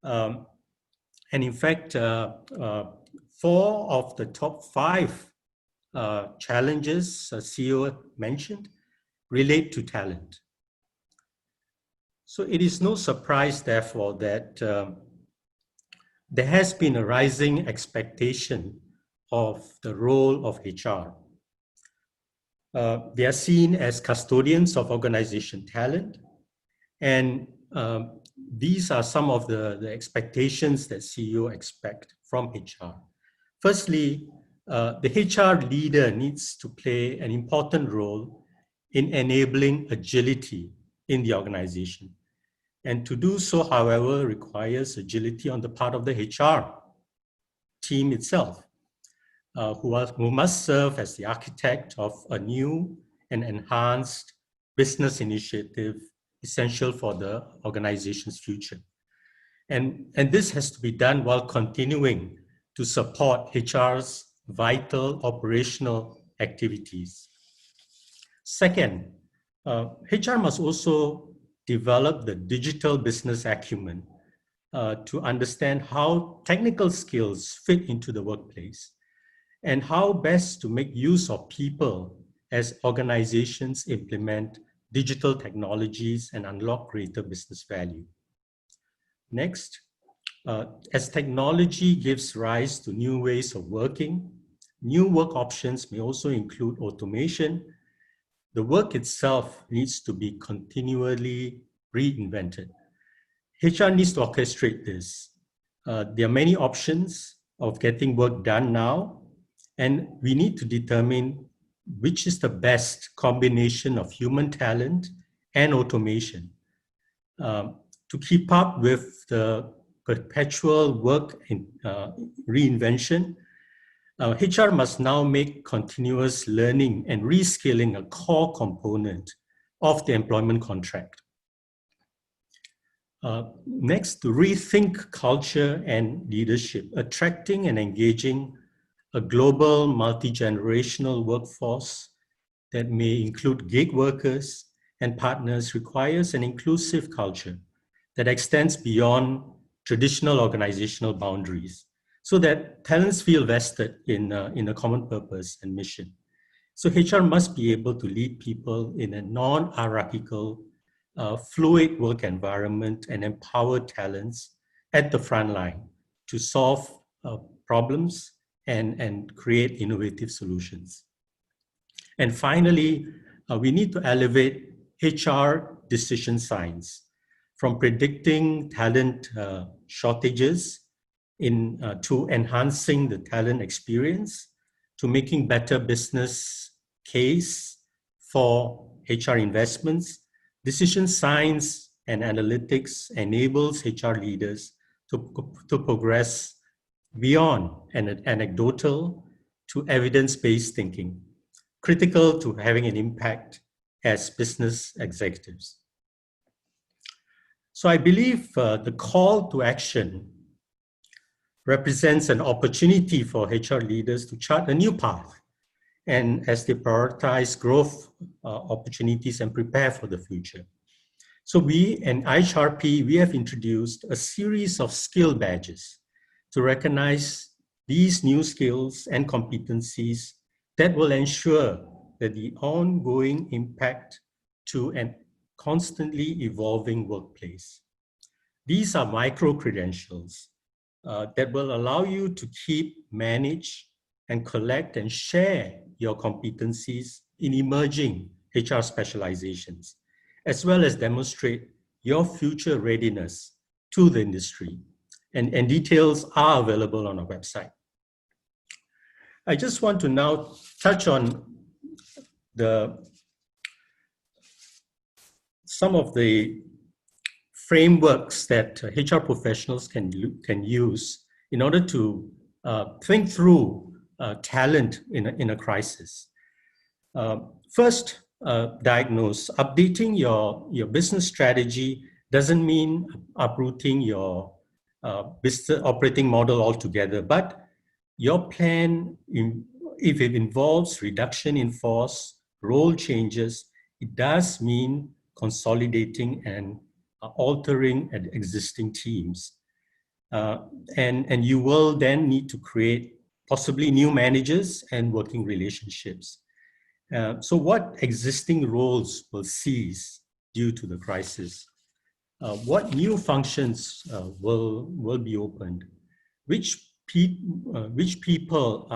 And in fact, 4 of the top 5 challenges CEO mentioned relate to talent. So it is no surprise, therefore, that there has been a rising expectation of the role of HR. They are seen as custodians of organization talent, and these are some of the expectations that CEO expect from HR. Firstly, the HR leader needs to play an important role in enabling agility in the organization. And to do so, however, requires agility on the part of the HR team itself, who must serve as the architect of a new and enhanced business initiative essential for the organization's future. And this has to be done while continuing to support HR's vital operational activities. Second, HR must also develop the digital business acumen to understand how technical skills fit into the workplace and how best to make use of people as organizations implement digital technologies and unlock greater business value. Next, as technology gives rise to new ways of working, new work options may also include automation. The work itself needs to be continually reinvented. HR needs to orchestrate this. There are many options of getting work done now, and we need to determine which is the best combination of human talent and automation to keep up with the perpetual work in reinvention. HR must now make continuous learning and reskilling a core component of the employment contract. Next, to rethink culture and leadership. Attracting and engaging a global multi-generational workforce that may include gig workers and partners requires an inclusive culture that extends beyond traditional organizational boundaries, so that talents feel vested in a common purpose and mission. So HR must be able to lead people in a non-hierarchical, fluid work environment and empower talents at the front line to solve problems and create innovative solutions. And finally, we need to elevate HR decision science from predicting talent shortages to enhancing the talent experience, to making better business case for HR investments. Decision science and analytics enables HR leaders to progress beyond anecdotal to evidence-based thinking, critical to having an impact as business executives. So I believe the call to action represents an opportunity for HR leaders to chart a new path, and as they prioritize growth opportunities and prepare for the future. So we in IHRP, we have introduced a series of skill badges to recognize these new skills and competencies that will ensure that the ongoing impact to a constantly evolving workplace. These are micro-credentials that will allow you to keep, manage, and collect and share your competencies in emerging HR specializations, as well as demonstrate your future readiness to the industry. And details are available on our website. I just want to now touch on some of the frameworks that HR professionals can use in order to think through talent in a crisis. First, diagnose. Updating your business strategy doesn't mean uprooting your business operating model altogether, but your plan, if it involves reduction in force, role changes, it does mean consolidating and altering existing teams. And you will then need to create possibly new managers and working relationships. So what existing roles will cease due to the crisis? What new functions will be opened? Which people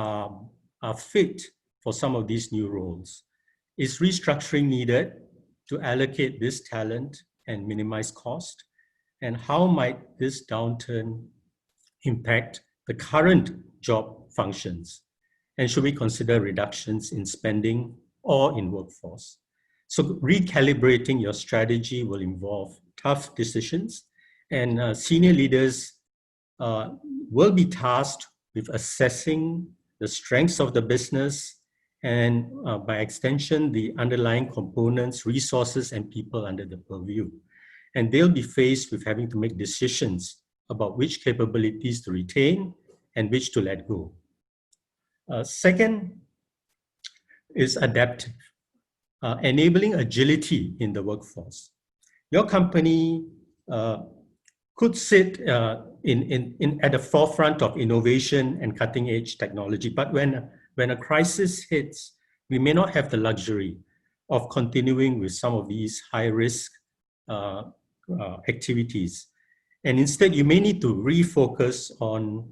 are fit for some of these new roles? Is restructuring needed to allocate this talent and minimize cost? And how might this downturn impact the current job functions? And should we consider reductions in spending or in workforce? So recalibrating your strategy will involve tough decisions, and senior leaders will be tasked with assessing the strengths of the business and by extension, the underlying components, resources, and people under the purview. And they'll be faced with having to make decisions about which capabilities to retain and which to let go. Second is adaptive, enabling agility in the workforce. Your company could sit at the forefront of innovation and cutting-edge technology, but when a crisis hits, we may not have the luxury of continuing with some of these high-risk activities. And instead, you may need to refocus on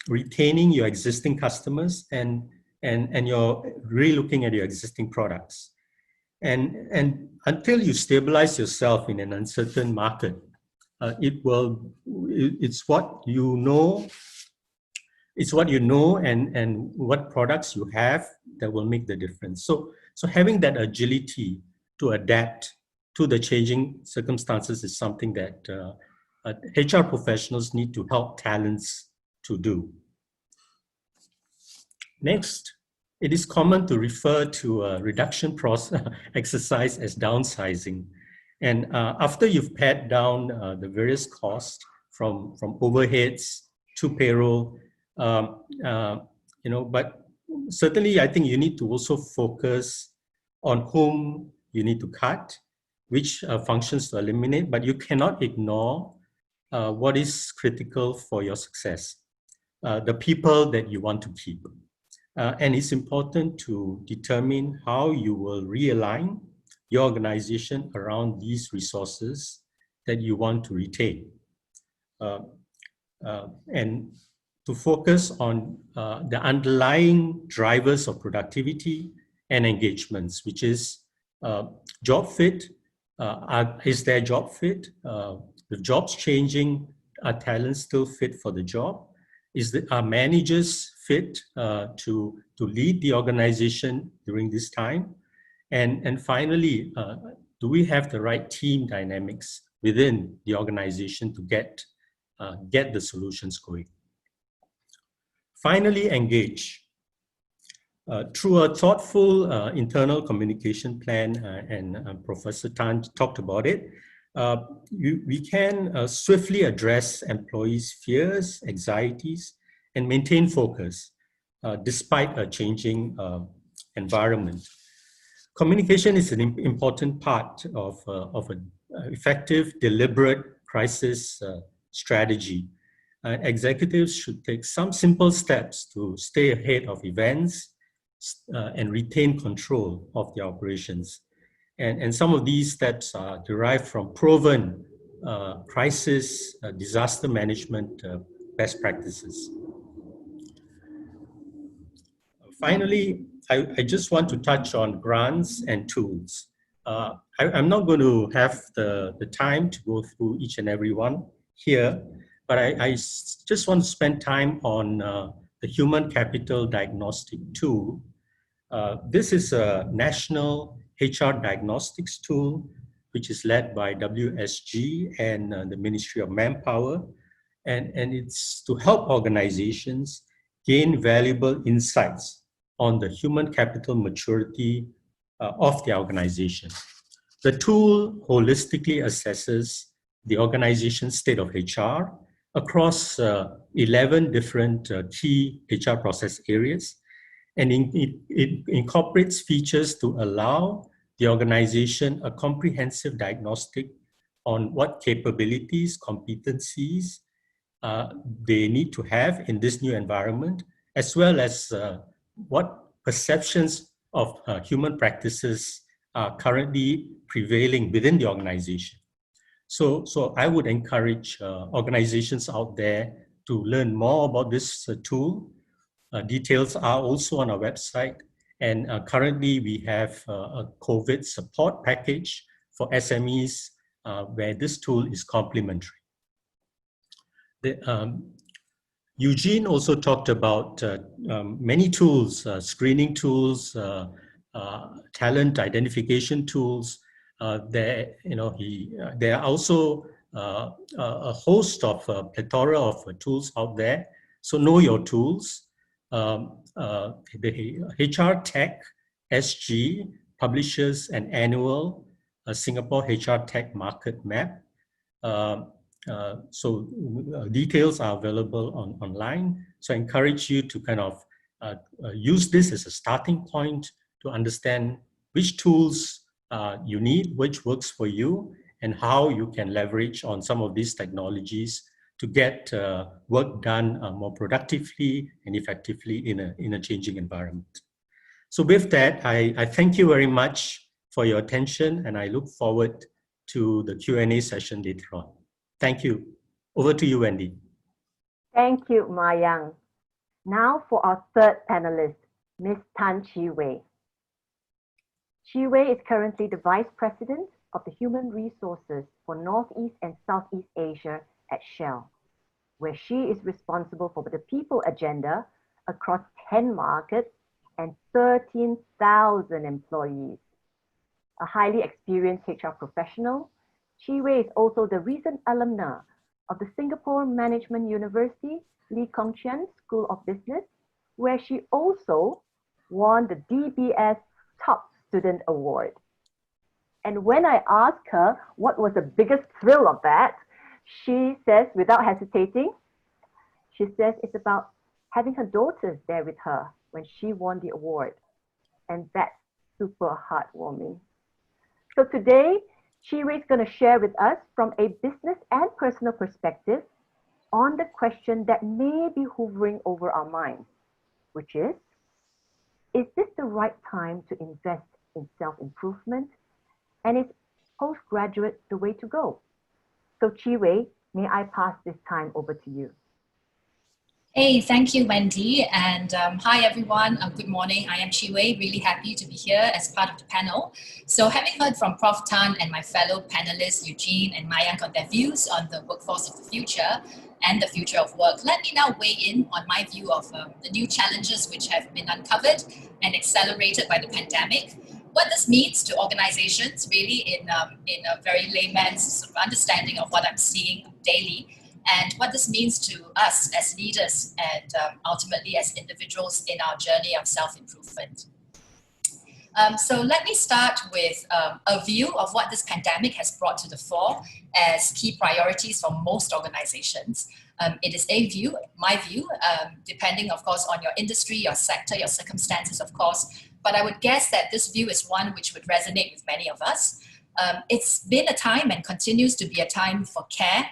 retaining your existing customers and you're re-looking at your existing products. And until you stabilize yourself in an uncertain market, it's what you know and what products you have that will make the difference. So having that agility to adapt to the changing circumstances is something that HR professionals need to help talents to do. Next, it is common to refer to a reduction exercise as downsizing. And after you've pared down the various costs from overheads to payroll, but certainly I think you need to also focus on whom you need to cut, which functions to eliminate, but you cannot ignore what is critical for your success, the people that you want to keep. And it's important to determine how you will realign your organization around these resources that you want to retain. And to focus on the underlying drivers of productivity and engagements, which is job fit. Is their job fit? With jobs changing, are talents still fit for the job? Are managers fit to lead the organization during this time? And finally, do we have the right team dynamics within the organization to get the solutions going? Finally, engage. Through a thoughtful internal communication plan, and Professor Tan talked about it, we can swiftly address employees' fears, anxieties, and maintain focus despite a changing environment. Communication is an important part of an effective, deliberate crisis strategy. Executives should take some simple steps to stay ahead of events and retain control of their operations. And some of these steps are derived from proven crisis disaster management best practices. Finally, I just want to touch on grants and tools. I'm not going to have the time to go through each and every one here, but I just want to spend time on the Human Capital Diagnostic Tool. This is a national HR diagnostics tool, which is led by WSG and the Ministry of Manpower. And it's to help organizations gain valuable insights on the human capital maturity of the organization. The tool holistically assesses the organization's state of HR across 11 different key HR process areas. And it incorporates features to allow the organization a comprehensive diagnostic on what capabilities, competencies they need to have in this new environment, as well as what perceptions of human practices are currently prevailing within the organization. So I would encourage organizations out there to learn more about this tool. Details are also on our website. And currently we have a COVID support package for SMEs where this tool is complementary. Eugene also talked about many tools, screening tools, talent identification tools. There are also a host of plethora of tools out there. So know your tools. The HR Tech SG publishes an annual Singapore HR Tech market map. So details are available online. So I encourage you to kind of use this as a starting point to understand which tools you need, which works for you, and how you can leverage on some of these technologies to get work done more productively and effectively in a changing environment. So with that, I thank you very much for your attention, and I look forward to the Q&A session later on. Thank you. Over to you, Wendy. Thank you, Ma Yang. Now for our third panelist, Ms. Tan Chi Wei. Chi Wei is currently the Vice President of the Human Resources for Northeast and Southeast Asia at Shell, where she is responsible for the people agenda across 10 markets and 13,000 employees. A highly experienced HR professional, Chi Wei is also the recent alumna of the Singapore Management University Lee Kong Chian School of Business, where she also won the DBS Top Student Award. And when I asked her what was the biggest thrill of that, she says, without hesitating, she says it's about having her daughters there with her when she won the award. And that's super heartwarming. So today, Chi Wei is going to share with us from a business and personal perspective on the question that may be hovering over our minds, which is this the right time to invest in self-improvement? And is postgraduate the way to go? So Chi Wei, may I pass this time over to you? Hey, thank you, Wendy. And hi, everyone. Good morning. I am Chi Wei, really happy to be here as part of the panel. So having heard from Prof. Tan and my fellow panelists, Eugene and Mayank, on their views on the workforce of the future and the future of work, let me now weigh in on my view of the new challenges which have been uncovered and accelerated by the pandemic. What this means to organizations, really in a very layman's sort of understanding of what I'm seeing daily, and what this means to us as leaders and ultimately as individuals in our journey of self-improvement. So let me start with a view of what this pandemic has brought to the fore as key priorities for most organizations. It is a view, my view, depending, of course, on your industry, your sector, your circumstances, of course. But I would guess that this view is one which would resonate with many of us. It's been a time and continues to be a time for care,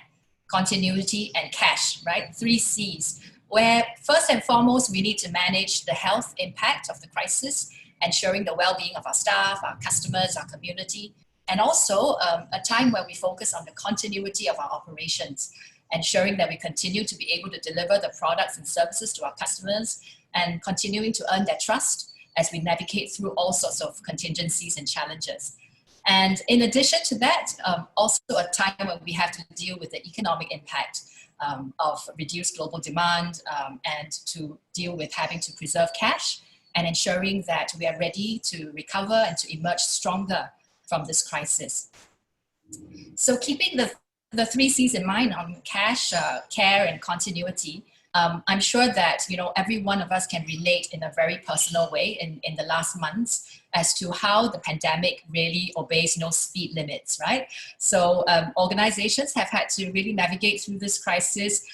continuity, and cash, right? 3 C's, where first and foremost, we need to manage the health impact of the crisis, ensuring the well-being of our staff, our customers, our community, and also a time where we focus on the continuity of our operations, ensuring that we continue to be able to deliver the products and services to our customers and continuing to earn their trust as we navigate through all sorts of contingencies and challenges. And in addition to that, also a time when we have to deal with the economic impact of reduced global demand and to deal with having to preserve cash and ensuring that we are ready to recover and to emerge stronger from this crisis. So keeping the 3 C's in mind on cash, care, and continuity, I'm sure that every one of us can relate in a very personal way in the last months as to how the pandemic really obeys no speed limits, right? So organizations have had to really navigate through this crisis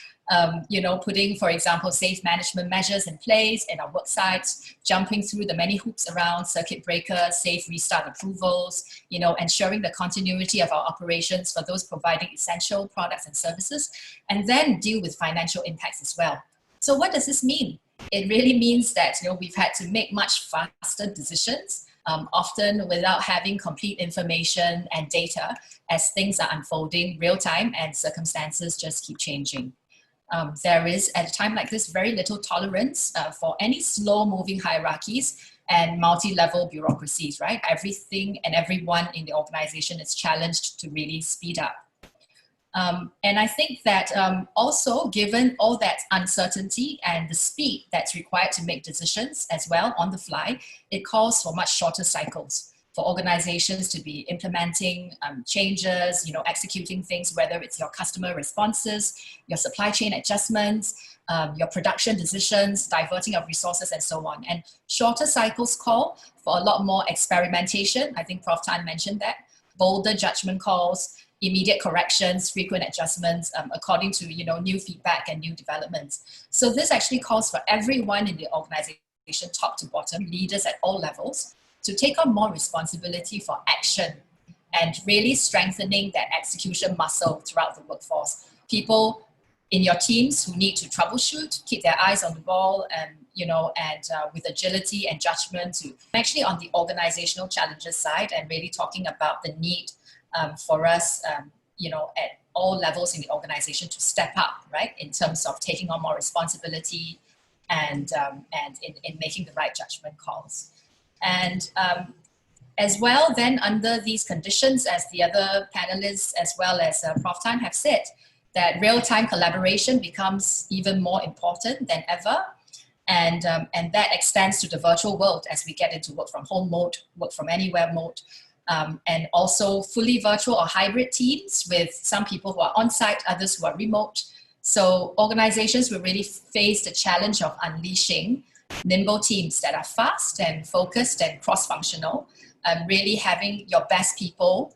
You know, putting, for example, safe management measures in place in our work sites, jumping through the many hoops around circuit breakers, safe restart approvals, you know, ensuring the continuity of our operations for those providing essential products and services, and then deal with financial impacts as well. So what does this mean? It really means that, you know, we've had to make much faster decisions, often without having complete information and data as things are unfolding real time and circumstances just keep changing. There is, at a time like this, very little tolerance for any slow-moving hierarchies and multi-level bureaucracies, right? Everything and everyone in the organization is challenged to really speed up. And I think that also, given all that uncertainty and the speed that's required to make decisions as well on the fly, it calls for much shorter cycles for organizations to be implementing changes, you know, executing things, whether it's your customer responses, your supply chain adjustments, your production decisions, diverting of resources, and so on. And shorter cycles call for a lot more experimentation. I think Prof. Tan mentioned that. Bolder judgment calls, immediate corrections, frequent adjustments according to, you know, new feedback and new developments. So this actually calls for everyone in the organization, top to bottom, leaders at all levels, to take on more responsibility for action and really strengthening that execution muscle throughout the workforce. People in your teams who need to troubleshoot, keep their eyes on the ball, and, you know, and with agility and judgment to actually on the organizational challenges side, and really talking about the need for us, you know, at all levels in the organization to step up, right, in terms of taking on more responsibility and in making the right judgment calls. And as well, then under these conditions, as the other panelists as well as Prof. Tan have said, that real-time collaboration becomes even more important than ever. And that extends to the virtual world as we get into work from home mode, work from anywhere mode, and also fully virtual or hybrid teams with some people who are on-site, others who are remote. So organizations will really face the challenge of unleashing nimble teams that are fast and focused and cross-functional, really having your best people,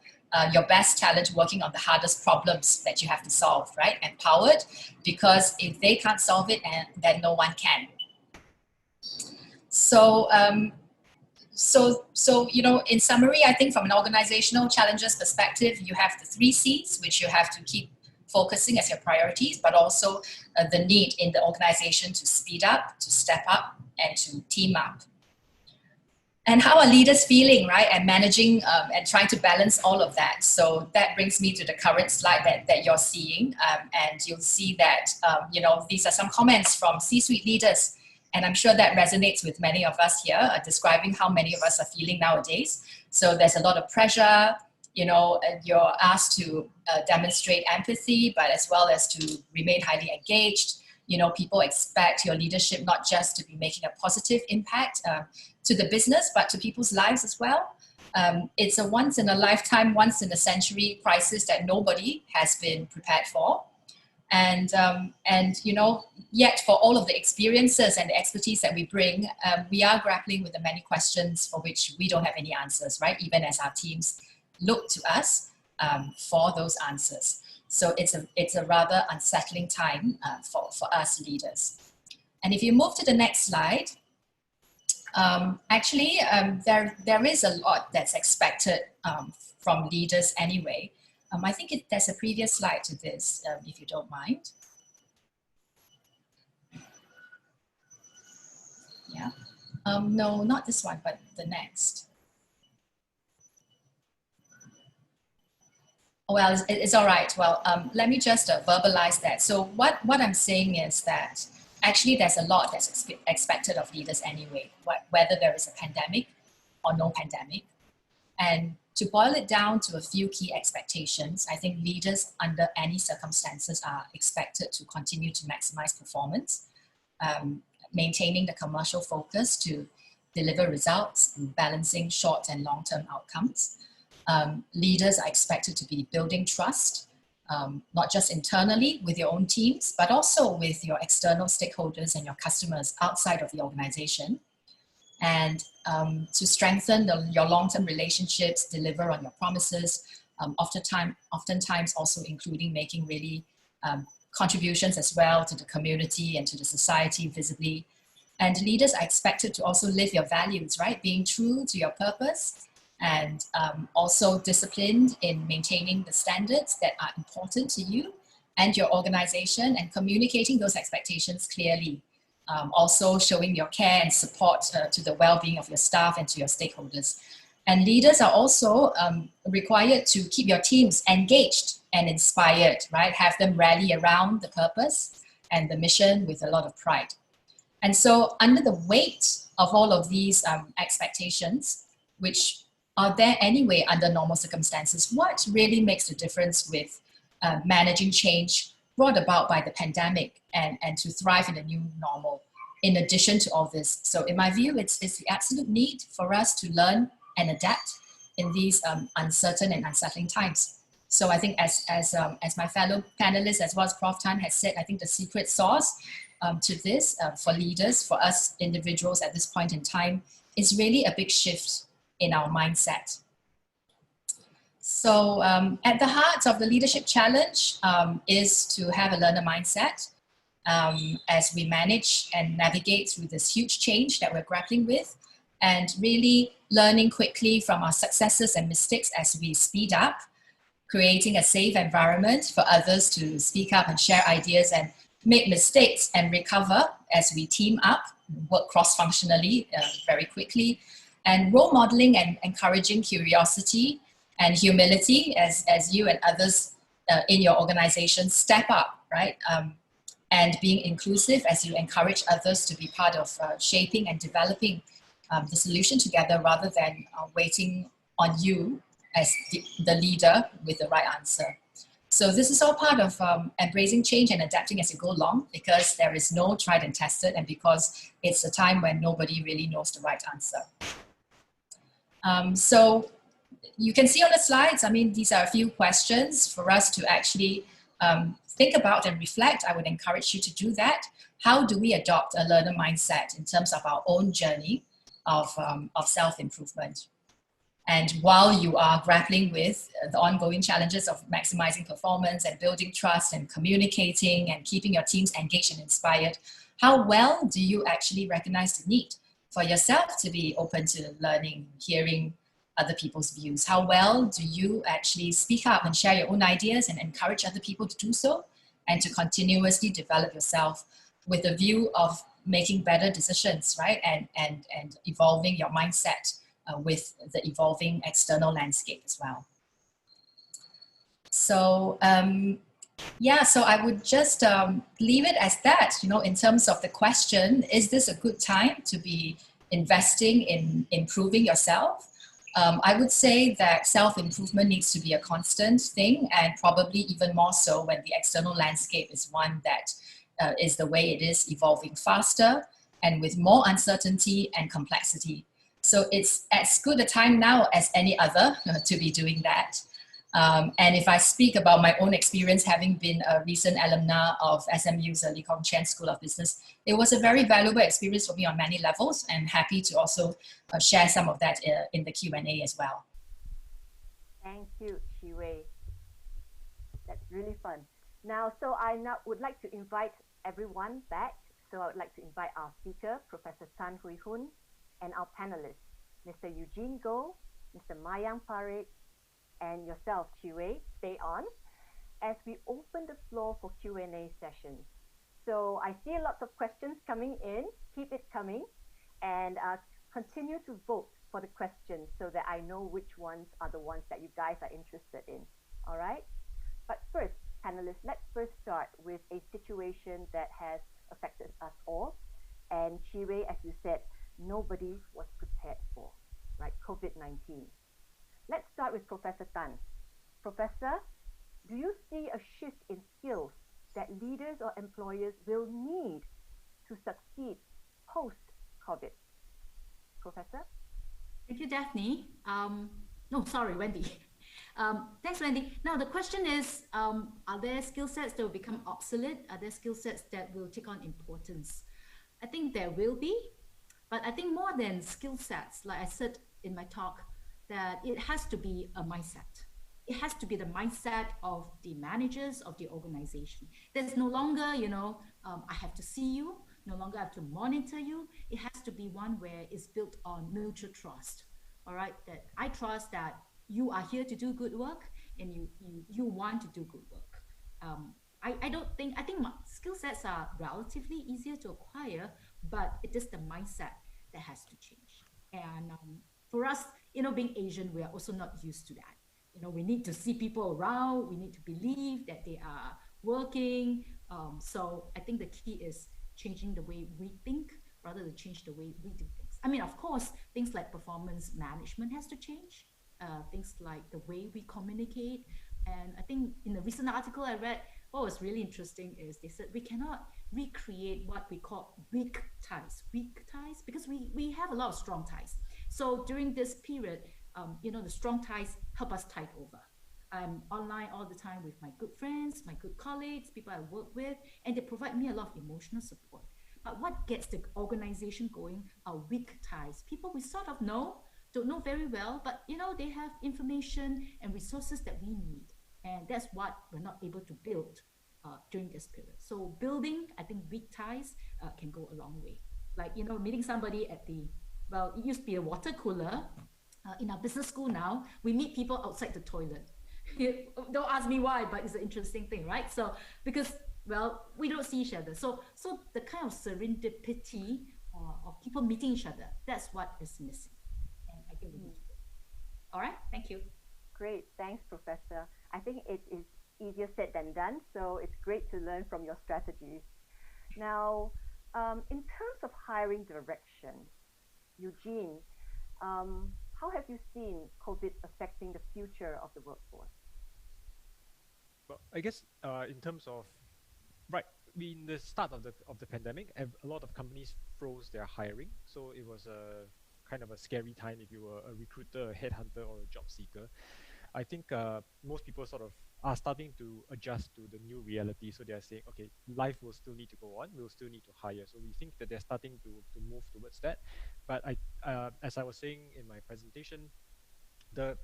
your best talent working on the hardest problems that you have to solve, right? Empowered, because if they can't solve it, then no one can. So, you know, in summary, I think from an organizational challenges perspective, you have the 3 C's, which you have to keep focusing as your priorities, but also the need in the organization to speed up, to step up, and to team up. And how are leaders feeling, right? And managing and trying to balance all of that. So that brings me to the current slide that you're seeing. And you'll see that, you know, these are some comments from C-suite leaders. And I'm sure that resonates with many of us here, describing how many of us are feeling nowadays. So there's a lot of pressure, you know, you're asked to demonstrate empathy, but as well as to remain highly engaged. You know, people expect your leadership not just to be making a positive impact to the business, but to people's lives as well. It's a once in a lifetime, once in a century crisis that nobody has been prepared for. And you know, yet for all of the experiences and the expertise that we bring, we are grappling with the many questions for which we don't have any answers, right? Even as our teams look to us for those answers. So it's a rather unsettling time for us leaders. And if you move to the next slide, actually there is a lot that's expected from leaders anyway. I think there's a previous slide to this, if you don't mind. Yeah, no, not this one, but the next. Well, it's all right. Well, let me just verbalize that. So what I'm saying is that actually there's a lot that's expected of leaders anyway, whether there is a pandemic or no pandemic. And to boil it down to a few key expectations, I think leaders under any circumstances are expected to continue to maximize performance, maintaining the commercial focus to deliver results and balancing short and long-term outcomes. Leaders are expected to be building trust, not just internally with your own teams, but also with your external stakeholders and your customers outside of the organization. And to strengthen your long-term relationships, deliver on your promises, oftentimes also including making really contributions as well to the community and to the society visibly. And leaders are expected to also live your values, right? Being true to your purpose and also disciplined in maintaining the standards that are important to you and your organization and communicating those expectations clearly. Also showing your care and support to the well-being of your staff and to your stakeholders. And leaders are also required to keep your teams engaged and inspired, right? Have them rally around the purpose and the mission with a lot of pride. And so under the weight of all of these expectations, which are there anyway under normal circumstances, what really makes the difference with managing change brought about by the pandemic and to thrive in a new normal, in addition to all this? So in my view, it's the absolute need for us to learn and adapt in these uncertain and unsettling times. So I think as my fellow panelists, as well as Prof. Tan has said, I think the secret sauce to this for leaders, for us individuals at this point in time, is really a big shift in our mindset. So at the heart of the leadership challenge is to have a learner mindset as we manage and navigate through this huge change that we're grappling with, and really learning quickly from our successes and mistakes as we speed up, creating a safe environment for others to speak up and share ideas and make mistakes and recover as we team up, work cross-functionally very quickly, and role modeling and encouraging curiosity and humility as you and others in your organization step up, right? And being inclusive as you encourage others to be part of shaping and developing the solution together, rather than waiting on you as the leader with the right answer. So this is all part of embracing change and adapting as you go along, because there is no tried and tested, and because it's a time when nobody really knows the right answer. So you can see on the slides, I mean, these are a few questions for us to actually think about and reflect. I would encourage you to do that. How do we adopt a learner mindset in terms of our own journey of self-improvement? And while you are grappling with the ongoing challenges of maximizing performance and building trust and communicating and keeping your teams engaged and inspired, how well do you actually recognize the need for yourself to be open to learning, hearing other people's views? How well do you actually speak up and share your own ideas and encourage other people to do so, and to continuously develop yourself with a view of making better decisions, right? And evolving your mindset with the evolving external landscape as well. So yeah, so I would just leave it as that, you know, in terms of the question, is this a good time to be investing in improving yourself? I would say that self-improvement needs to be a constant thing, and probably even more so when the external landscape is one that is the way it is, evolving faster and with more uncertainty and complexity. So it's as good a time now as any other to be doing that. And if I speak about my own experience, having been a recent alumna of SMU's Lee Kong Chian School of Business, it was a very valuable experience for me on many levels, and happy to also share some of that in the Q&A as well. Thank you, Chi-Wei. That's really fun. Now, so I now would like to invite everyone back. So I would like to invite our speaker, Professor Tan Hui Hun, and our panelists, Mr. Eugene Goh, Mr. Mayang Parekh, and yourself, Chi-Wei, stay on as we open the floor for Q&A sessions. So I see lots of questions coming in. Keep it coming, and continue to vote for the questions so that I know which ones are the ones that you guys are interested in. All right? But first, panelists, let's first start with a situation that has affected us all. And Chi-Wei, as you said, nobody was prepared for, right? COVID-19. Let's start with Professor Tan. Professor, do you see a shift in skills that leaders or employers will need to succeed post-COVID? Professor? Thank you, Daphne. No, sorry, Wendy. Thanks, Wendy. Now, the question is, are there skill sets that will become obsolete? Are there skill sets that will take on importance? I think there will be, but I think more than skill sets, like I said in my talk, that it has to be a mindset. it has to be the mindset of the managers of the organization. There's no longer, I have to see you, no longer I have to monitor you. It has to be one where it's built on mutual trust. All right, that I trust that you are here to do good work and you want to do good work. I think my skill sets are relatively easier to acquire, but it is the mindset that has to change. And for us, being Asian, we are also not used to that. We need to see people around. We need to believe that they are working. So I think the key is changing the way we think rather than change the way we do things. I mean, of course, things like performance management has to change. Things like the way we communicate. And I think in the recent article I read, what was really interesting is they said we cannot recreate what we call weak ties, because we have a lot of strong ties. So during this period, the strong ties help us tide over. I'm online all the time with my good friends, my good colleagues, people I work with, and they provide me a lot of emotional support. But what gets the organization going are weak ties. People we sort of don't know very well, but they have information and resources that we need. And that's what we're not able to build during this period. So building, I think, weak ties can go a long way. Like, meeting somebody at it used to be a water cooler. In our business school now, we meet people outside the toilet. Don't ask me why, but it's an interesting thing, right? So because, we don't see each other. So the kind of serendipity of people meeting each other, that's what is missing. And I think we need to do. All right, thank you. Great, thanks, Professor. I think it is easier said than done, so it's great to learn from your strategies. Now, in terms of hiring direction, Eugene, how have you seen COVID affecting the future of the workforce? Well, I guess in terms of in the start of the pandemic, a lot of companies froze their hiring, so it was a kind of a scary time if you were a recruiter, a headhunter, or a job seeker. I think most people sort of are starting to adjust to the new reality. So they are saying, okay, life will still need to go on. We'll still need to hire. So we think that they're starting to move towards that. But as I was saying in my presentation, the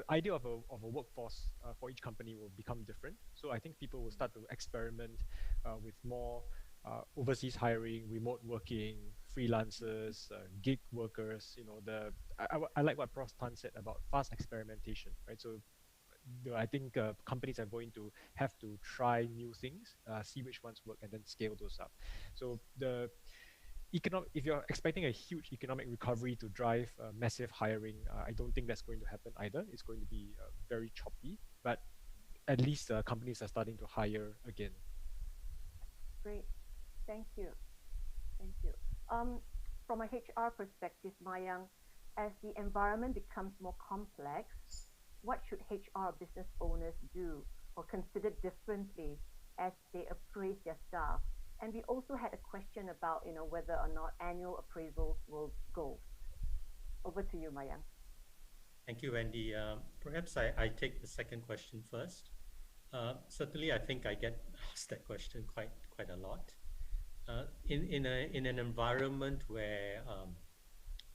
idea of a workforce for each company will become different. So I think people will start to experiment with more overseas hiring, remote working, freelancers, gig workers. I like what Prof. Tan said about fast experimentation, right? So I think companies are going to have to try new things, see which ones work, and then scale those up. So if you're expecting a huge economic recovery to drive massive hiring, I don't think that's going to happen either. It's going to be very choppy, but at least companies are starting to hire again. Great, thank you. From a HR perspective, Mayang, as the environment becomes more complex, what should HR business owners do or consider differently as they appraise their staff? And we also had a question about, whether or not annual appraisals will go. Over to you, Mayang. Thank you, Wendy. Perhaps I take the second question first. Certainly, I think I get asked that question quite a lot. In an environment where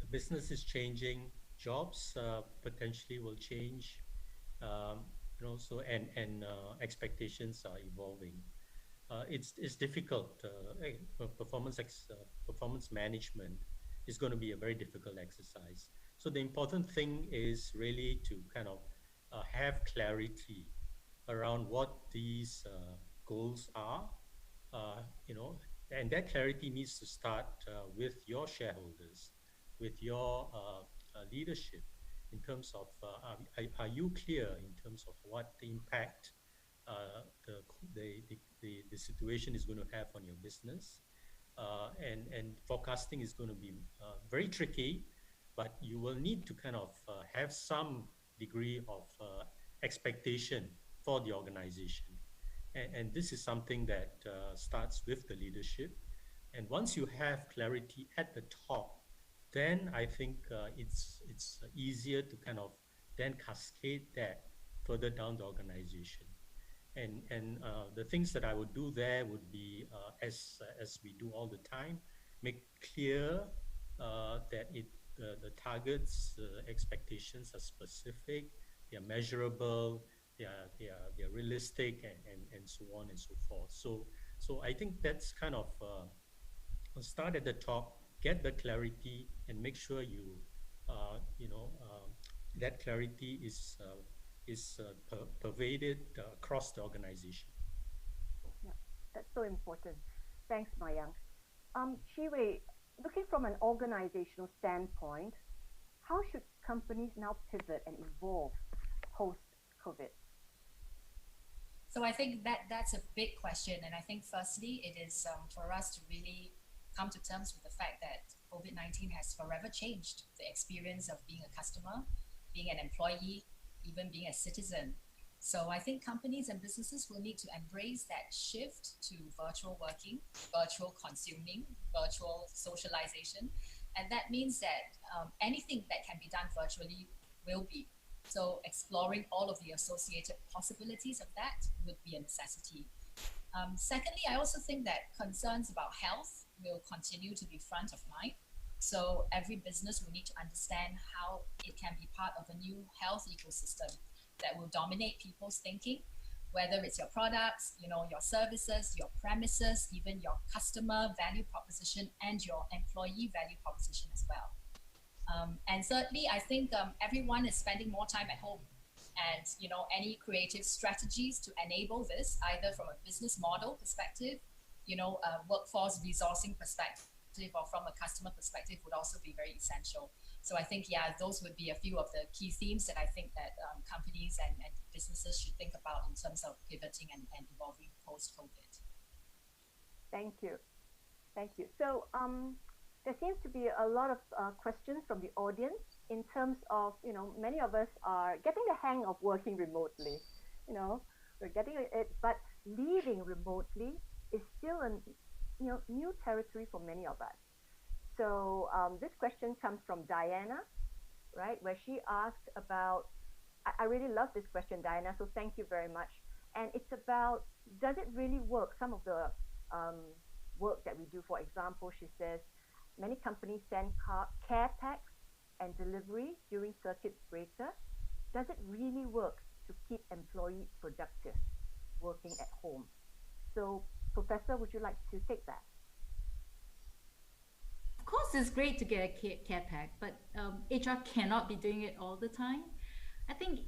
the business is changing, jobs potentially will change, and expectations are evolving. It's difficult. Performance management is going to be a very difficult exercise. So the important thing is really to kind of have clarity around what these goals are, and that clarity needs to start with your shareholders, with your leadership, in terms of are you clear in terms of what the impact the situation is going to have on your business, and forecasting is going to be very tricky, but you will need to kind of have some degree of expectation for the organization. And this is something that starts with the leadership. And once you have clarity at the top, then I think it's easier to kind of then cascade that further down the organization. And the things that I would do there would be, as we do all the time, make clear that the targets, expectations are specific, they're measurable, they're realistic, and so on and so forth. So I think that's kind of start at the top, get the clarity, and make sure that clarity is pervaded across the organization. Yeah, that's so important. Thanks, Mayang. Shiwei, looking from an organizational standpoint, how should companies now pivot and evolve post-COVID? So I think that's a big question, and I think firstly it is for us to really come to terms with the fact that COVID-19 has forever changed the experience of being a customer, being an employee, even being a citizen. So I think companies and businesses will need to embrace that shift to virtual working, virtual consuming, virtual socialization. And that means that anything that can be done virtually will be. So exploring all of the associated possibilities of that would be a necessity. Secondly, I also think that concerns about health will continue to be front of mind. So every business will need to understand how it can be part of a new health ecosystem that will dominate people's thinking, whether it's your products, your services, your premises, even your customer value proposition and your employee value proposition as well. And thirdly, I think everyone is spending more time at home, and any creative strategies to enable this, either from a business model perspective, a workforce resourcing perspective, or from a customer perspective, would also be very essential. So I think, those would be a few of the key themes that I think that companies and businesses should think about in terms of pivoting and evolving post-COVID. Thank you. Thank you. So there seems to be a lot of questions from the audience in terms of, many of us are getting the hang of working remotely. We're getting it, but leaving remotely is still a new territory for many of us. So this question comes from Diana, right, where she asked about, I really love this question, Diana, so thank you very much. And it's about, does it really work? Some of the work that we do, for example, she says, many companies send care packs and delivery during circuit breaker. Does it really work to keep employees productive working at home? So, Professor, would you like to take that? Of course, it's great to get a care pack, but HR cannot be doing it all the time. I think,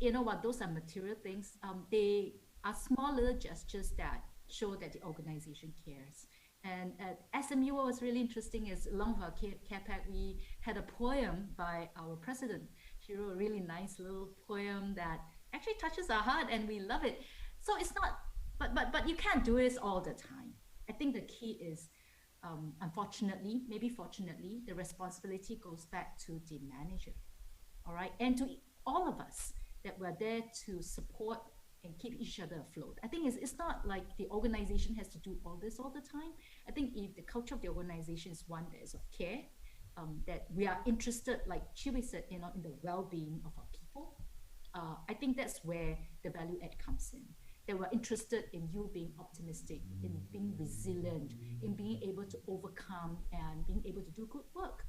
those are material things. They are small little gestures that show that the organization cares. And at SMU, what was really interesting is along with our care pack, we had a poem by our president. She wrote a really nice little poem that actually touches our heart, and we love it. So it's not, but you can't do this all the time. I think the key is, unfortunately, maybe fortunately, the responsibility goes back to the manager, all right? And to all of us that we're there to support and keep each other afloat. I think it's not like the organization has to do all this all the time. I think if the culture of the organization is one that is of care, that we are interested, like Chiwi said, in the well-being of our people, I think that's where the value add comes in. That we're interested in you being optimistic, in being resilient, in being able to overcome and being able to do good work.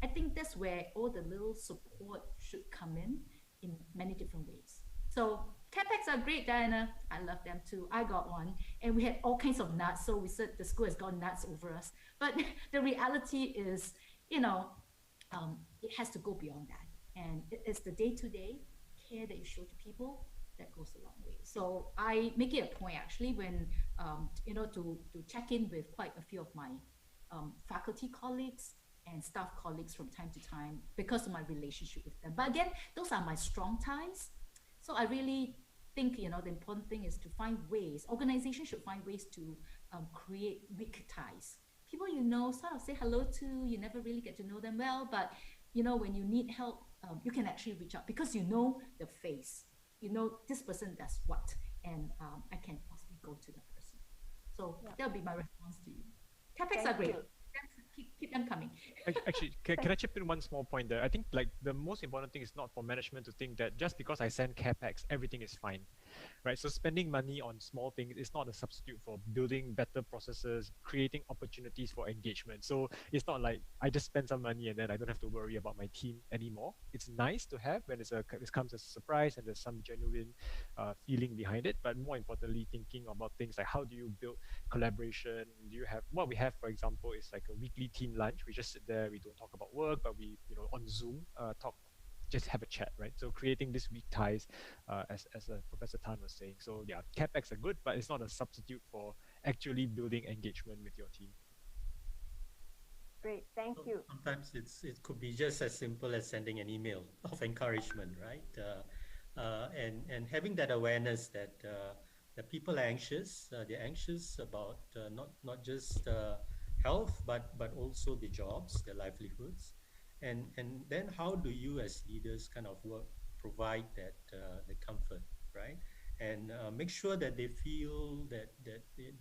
I think that's where all the little support should come in many different ways. So care packs are great, Diana. I love them too. I got one, and we had all kinds of nuts. So we said the school has gone nuts over us. But the reality is, it has to go beyond that. And it's the day-to-day care that you show to people that goes a long way. So I make it a point actually when, to check in with quite a few of my faculty colleagues and staff colleagues from time to time because of my relationship with them. But again, those are my strong ties. So I really think, the important thing is to find ways, organizations should find ways to create weak ties. People sort of say hello to, you never really get to know them well, but when you need help, you can actually reach out because the face. This person does what, and I can possibly go to that person. So that'll be my response to you. CapEx are great. Keep them coming. Actually, can I chip in one small point there? I think the most important thing is not for management to think that just because I send care packs, everything is fine. right? So spending money on small things is not a substitute for building better processes, creating opportunities for engagement. So it's not like I just spend some money and then I don't have to worry about my team anymore. It's nice to have when it comes as a surprise and there's some genuine feeling behind it. But more importantly, thinking about things like how do you build collaboration? Do you have what we have, for example, is like a weekly team lunch. We just sit there, we don't talk about work, but we, on Zoom, talk, just have a chat, right? So creating these weak ties, as Professor Tan was saying. So yeah, CapEx are good, but it's not a substitute for actually building engagement with your team. Great, thank you. Sometimes it could be just as simple as sending an email of encouragement, right? And having that awareness that that people are anxious. They're anxious about not just health, but also the jobs, their livelihoods, and then how do you as leaders kind of provide that the comfort, right? And make sure that they feel that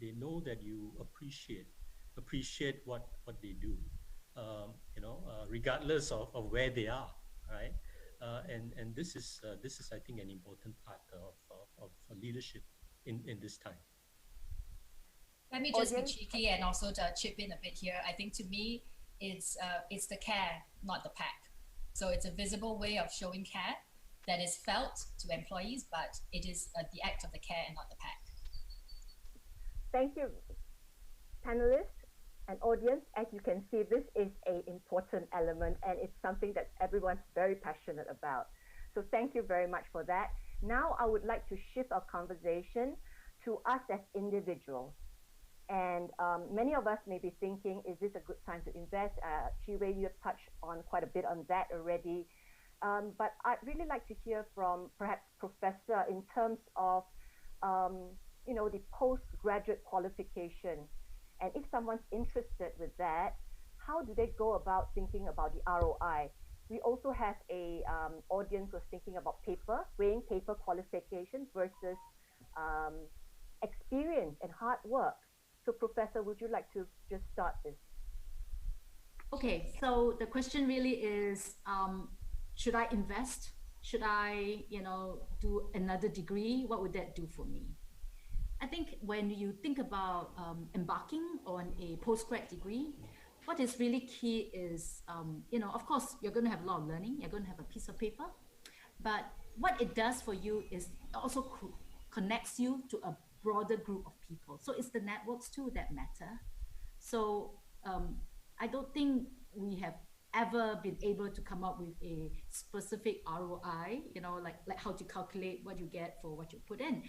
they know that you appreciate what they do, regardless of where they are, right? And this is I think an important part of leadership in this time. Let me just be cheeky and also to chip in a bit here. I think to me, it's the care, not the pack. So it's a visible way of showing care that is felt to employees, but it is the act of the care and not the pack. Thank you, panelists and audience. As you can see, this is an important element and it's something that everyone's very passionate about. So thank you very much for that. Now I would like to shift our conversation to us as individuals. And many of us may be thinking, is this a good time to invest? Chi-Wei, you have touched on quite a bit on that already. But I'd really like to hear from perhaps Professor in terms of, the postgraduate qualification. And if someone's interested with that, how do they go about thinking about the ROI? We also have a audience who's thinking about weighing paper qualification versus experience and hard work. So Professor, would you like to just start this? Okay, so the question really is, should I invest? Should I, do another degree? What would that do for me? I think when you think about embarking on a postgrad degree, what is really key is, of course, you're going to have a lot of learning. You're going to have a piece of paper. But what it does for you is also connects you to a broader group of people. So it's the networks too that matter. So I don't think we have ever been able to come up with a specific ROI, like how to calculate what you get for what you put in.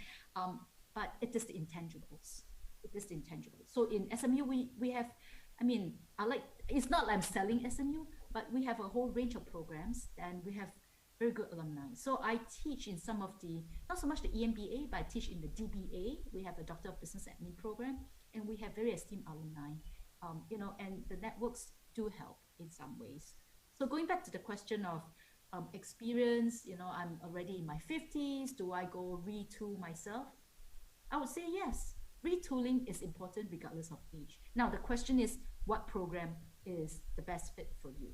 But it is the intangibles. It is the intangibles. So in SMU, we have, it's not like I'm selling SMU, but we have a whole range of programs and we have very good alumni. So I teach in some of the, not so much the EMBA, but I teach in the DBA. We have a Doctor of Business Admin program, and we have very esteemed alumni, and the networks do help in some ways. So going back to the question of experience, I'm already in my 50s. Do I go retool myself? I would say yes. Retooling is important regardless of age. Now, the question is, what program is the best fit for you?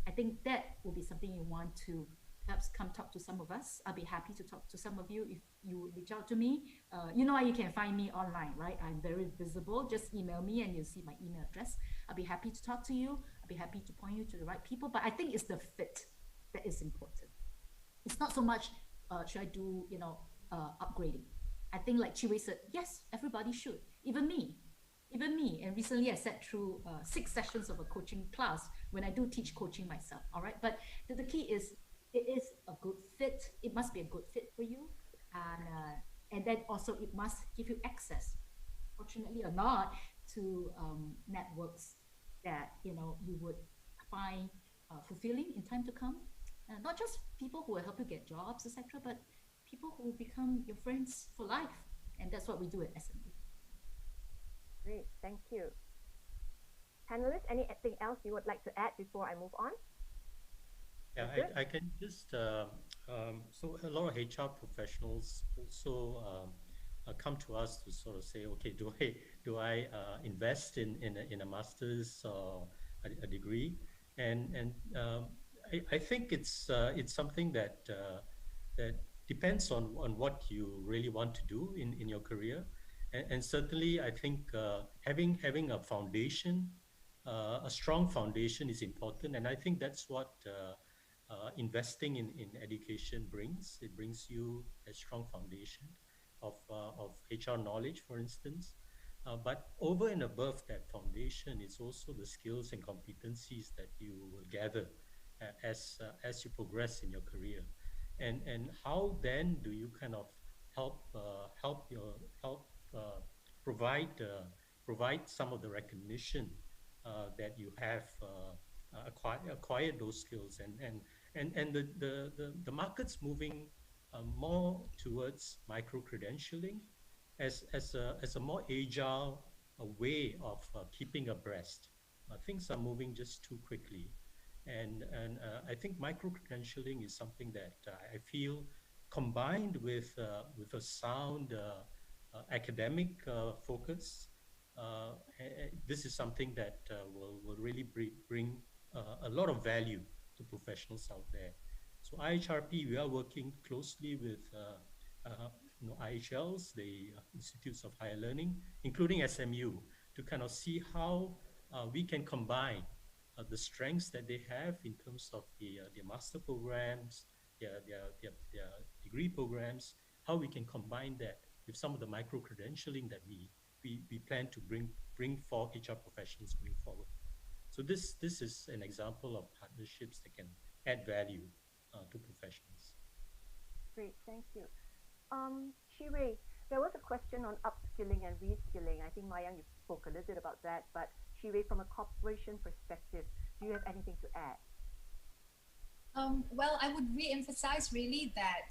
I think that will be something you want to perhaps come talk to some of us. I'll be happy to talk to some of you if you reach out to me. You can find me online, right? I'm very visible. Just email me and you'll see my email address. I'll be happy to talk to you. I'll be happy to point you to the right people. But I think it's the fit that is important. It's not so much, should I do, upgrading? I think like Chi-Wei said, yes, everybody should, even me. And recently I sat through 6 sessions of a coaching class when I do teach coaching myself, all right? But the key is, it is a good fit. It must be a good fit for you. And then also it must give you access, fortunately or not, to networks that, you would find fulfilling in time to come. Not just people who will help you get jobs, etc., but people who will become your friends for life. And that's what we do at SMU. Great, thank you. Panelists, anything else you would like to add before I move on? Yeah, I can just, so a lot of HR professionals also come to us to sort of say, okay, do I invest in a master's or a degree? And I think it's something that depends on what you really want to do in your career. And certainly, I think having a foundation, a strong foundation is important. And I think that's what investing in education brings. It brings you a strong foundation of HR knowledge, for instance. But over and above that foundation, it's also the skills and competencies that you will gather as you progress in your career, and how then do you kind of help provide provide some of the recognition that you have acquired those skills, and the market's moving more towards micro credentialing as a more agile way of keeping abreast. Things are moving just too quickly, and I think micro credentialing is something that I feel, combined with a sound academic focus, this is something that will really bring a lot of value to professionals out there. So IHRP, we are working closely with IHLs, the Institutes of Higher Learning, including SMU, to kind of see how we can combine the strengths that they have in terms of their master programs, their degree programs, how we can combine that with some of the micro credentialing that we plan to bring for HR professionals going forward. So this is an example of partnerships that can add value to professionals. Great, thank you. Shirei, there was a question on upskilling and reskilling. I think Mayang, you spoke a little bit about that, but Shirei, from a corporation perspective, do you have anything to add? Well, I would re-emphasize really that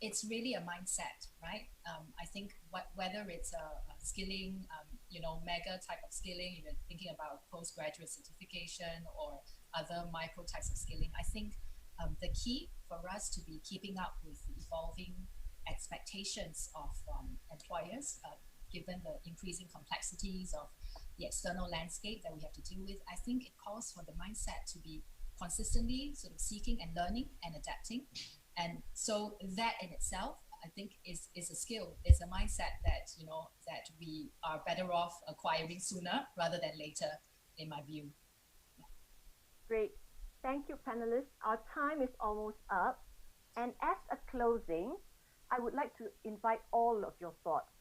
it's really a mindset, right? I think whether it's a skilling, mega type of skilling, you're thinking about postgraduate certification or other micro types of skilling, I think the key for us to be keeping up with the evolving expectations of employers, given the increasing complexities of the external landscape that we have to deal with, I think it calls for the mindset to be consistently sort of seeking and learning and adapting. And so that in itself, I think is a skill, is a mindset that, that we are better off acquiring sooner rather than later, in my view. Yeah. Great. Thank you, panelists. Our time is almost up. And as a closing, I would like to invite all of your thoughts,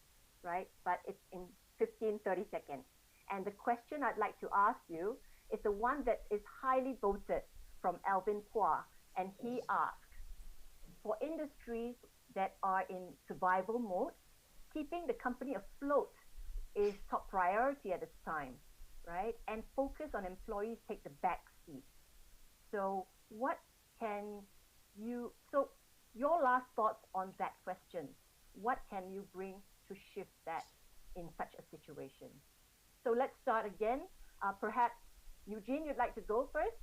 right? But it's in 15, 30 seconds. And the question I'd like to ask you is the one that is highly voted from Alvin Pua. And he asks, for industries that are in survival mode, keeping the company afloat is top priority at this time, right? And focus on employees take the back seat. So your last thoughts on that question, what can you bring to shift that in such a situation? So let's start again. Perhaps, Eugene, you'd like to go first?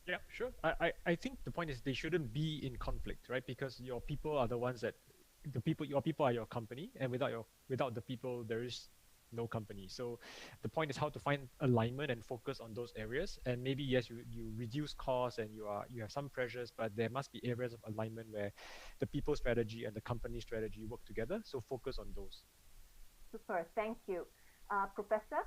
Yeah, sure. I think the point is they shouldn't be in conflict, right? Because your people are the ones that, your people are your company, and without the people, there is no company. So the point is how to find alignment and focus on those areas. And maybe, yes, you reduce costs and you have some pressures, but there must be areas of alignment where the people strategy and the company strategy work together. So focus on those. Super, thank you. Professor?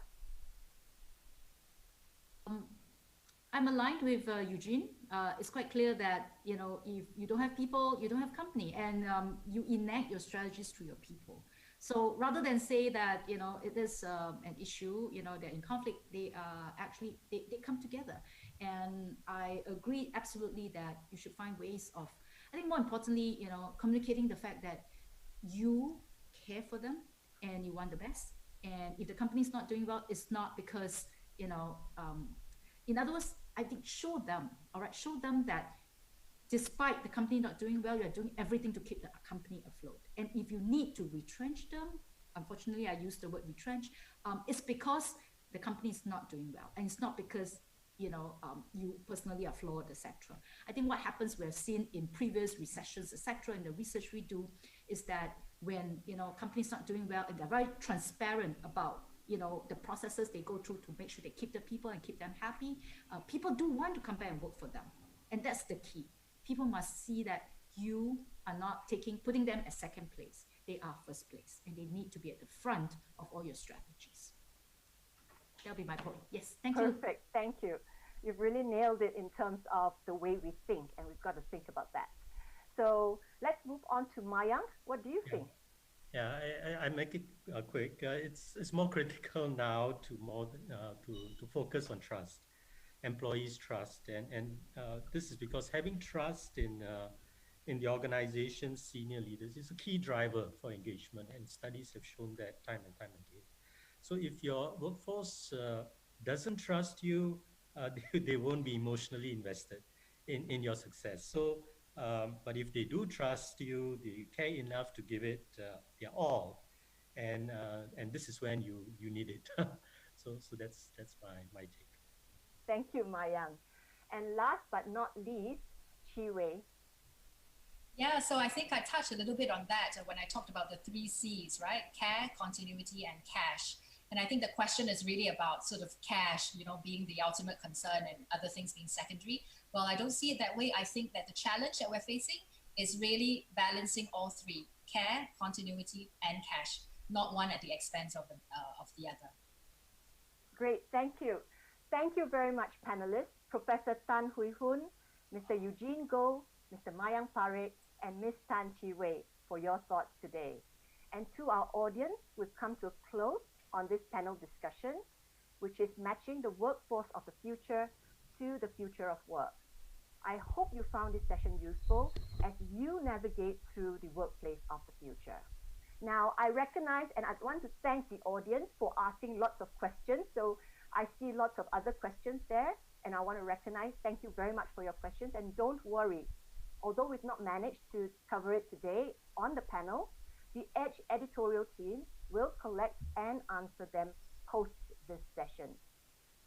I'm aligned with Eugene. It's quite clear that, if you don't have people, you don't have company, and you enact your strategies through your people. So rather than say that, it is an issue, they're in conflict, they actually, they come together. And I agree absolutely that you should find ways of, I think more importantly, communicating the fact that you care for them and you want the best. And if the company is not doing well, it's not because, in other words, I think show them that despite the company not doing well, you're doing everything to keep the company afloat. And if you need to retrench them, unfortunately, I use the word retrench, it's because the company is not doing well. And it's not because, you personally are flawed, etc. I think what happens, we have seen in previous recessions, etc., in the research we do, is that when, companies not doing well and they're very transparent about the processes they go through to make sure they keep the people and keep them happy, people do want to come back and work for them. And that's the key. People must see that you are not putting them at second place. They are first place, and they need to be at the front of all your strategies. That'll be my point. Yes, thank you. Perfect, thank you. You've really nailed it in terms of the way we think, and we've got to think about that. So let's move on to Mayang. What do you think? Yeah, I make it quick. It's more critical now to focus on trust, employees' trust, and this is because having trust in the organization's senior leaders is a key driver for engagement, and studies have shown that time and time again. So if your workforce doesn't trust you, they won't be emotionally invested in your success. So, but if they do trust you, they care enough to give it their all, and this is when you need it. so that's my take. Thank you, Mayang. And last but not least, Chi Wei. Yeah, so I think I touched a little bit on that when I talked about the 3 C's, right? Care, continuity, and cash. And I think the question is really about sort of cash, being the ultimate concern and other things being secondary. Well, I don't see it that way. I think that the challenge that we're facing is really balancing all 3, care, continuity, and cash, not one at the expense of the other. Great, thank you. Thank you very much, panelists, Professor Tan Hui Hun, Mr. Eugene Goh, Mr. Mayang Parekh, and Ms. Tan Chi Wei for your thoughts today. And to our audience, we've come to a close on this panel discussion, which is matching the workforce of the future to the future of work. I hope you found this session useful as you navigate through the workplace of the future. Now, I recognize and I want to thank the audience for asking lots of questions. So I see lots of other questions there, and I want to recognize, thank you very much for your questions. And don't worry, although we've not managed to cover it today on the panel, the EDGE editorial team will collect and answer them post this session.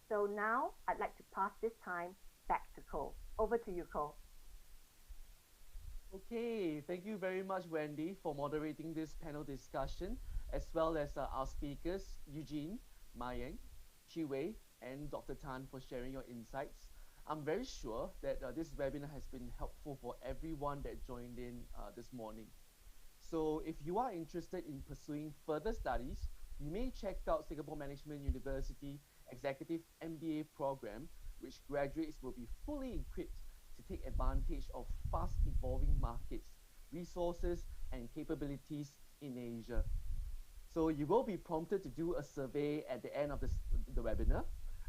So now I'd like to pass this time back to Cole. Over to you, Cole. Okay, thank you very much, Wendy, for moderating this panel discussion, as well as our speakers, Eugene, Mayang, Chi Wei, and Dr. Tan for sharing your insights. I'm very sure that this webinar has been helpful for everyone that joined in this morning. So if you are interested in pursuing further studies, you may check out Singapore Management University Executive MBA program, which graduates will be fully equipped to take advantage of fast evolving markets, resources, and capabilities in Asia. So you will be prompted to do a survey at the end of the webinar.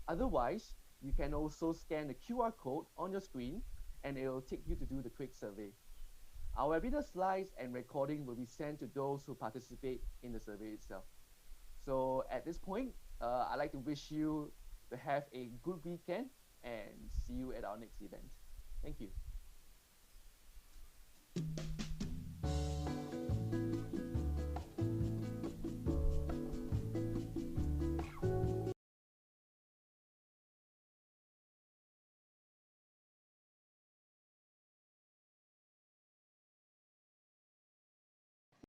Otherwise, you can also scan the QR code on your screen and it will take you to do the quick survey. Our webinar slides and recording will be sent to those who participate in the survey itself. So at this point, I'd like to wish you to have a good weekend and see you at our next event. Thank you.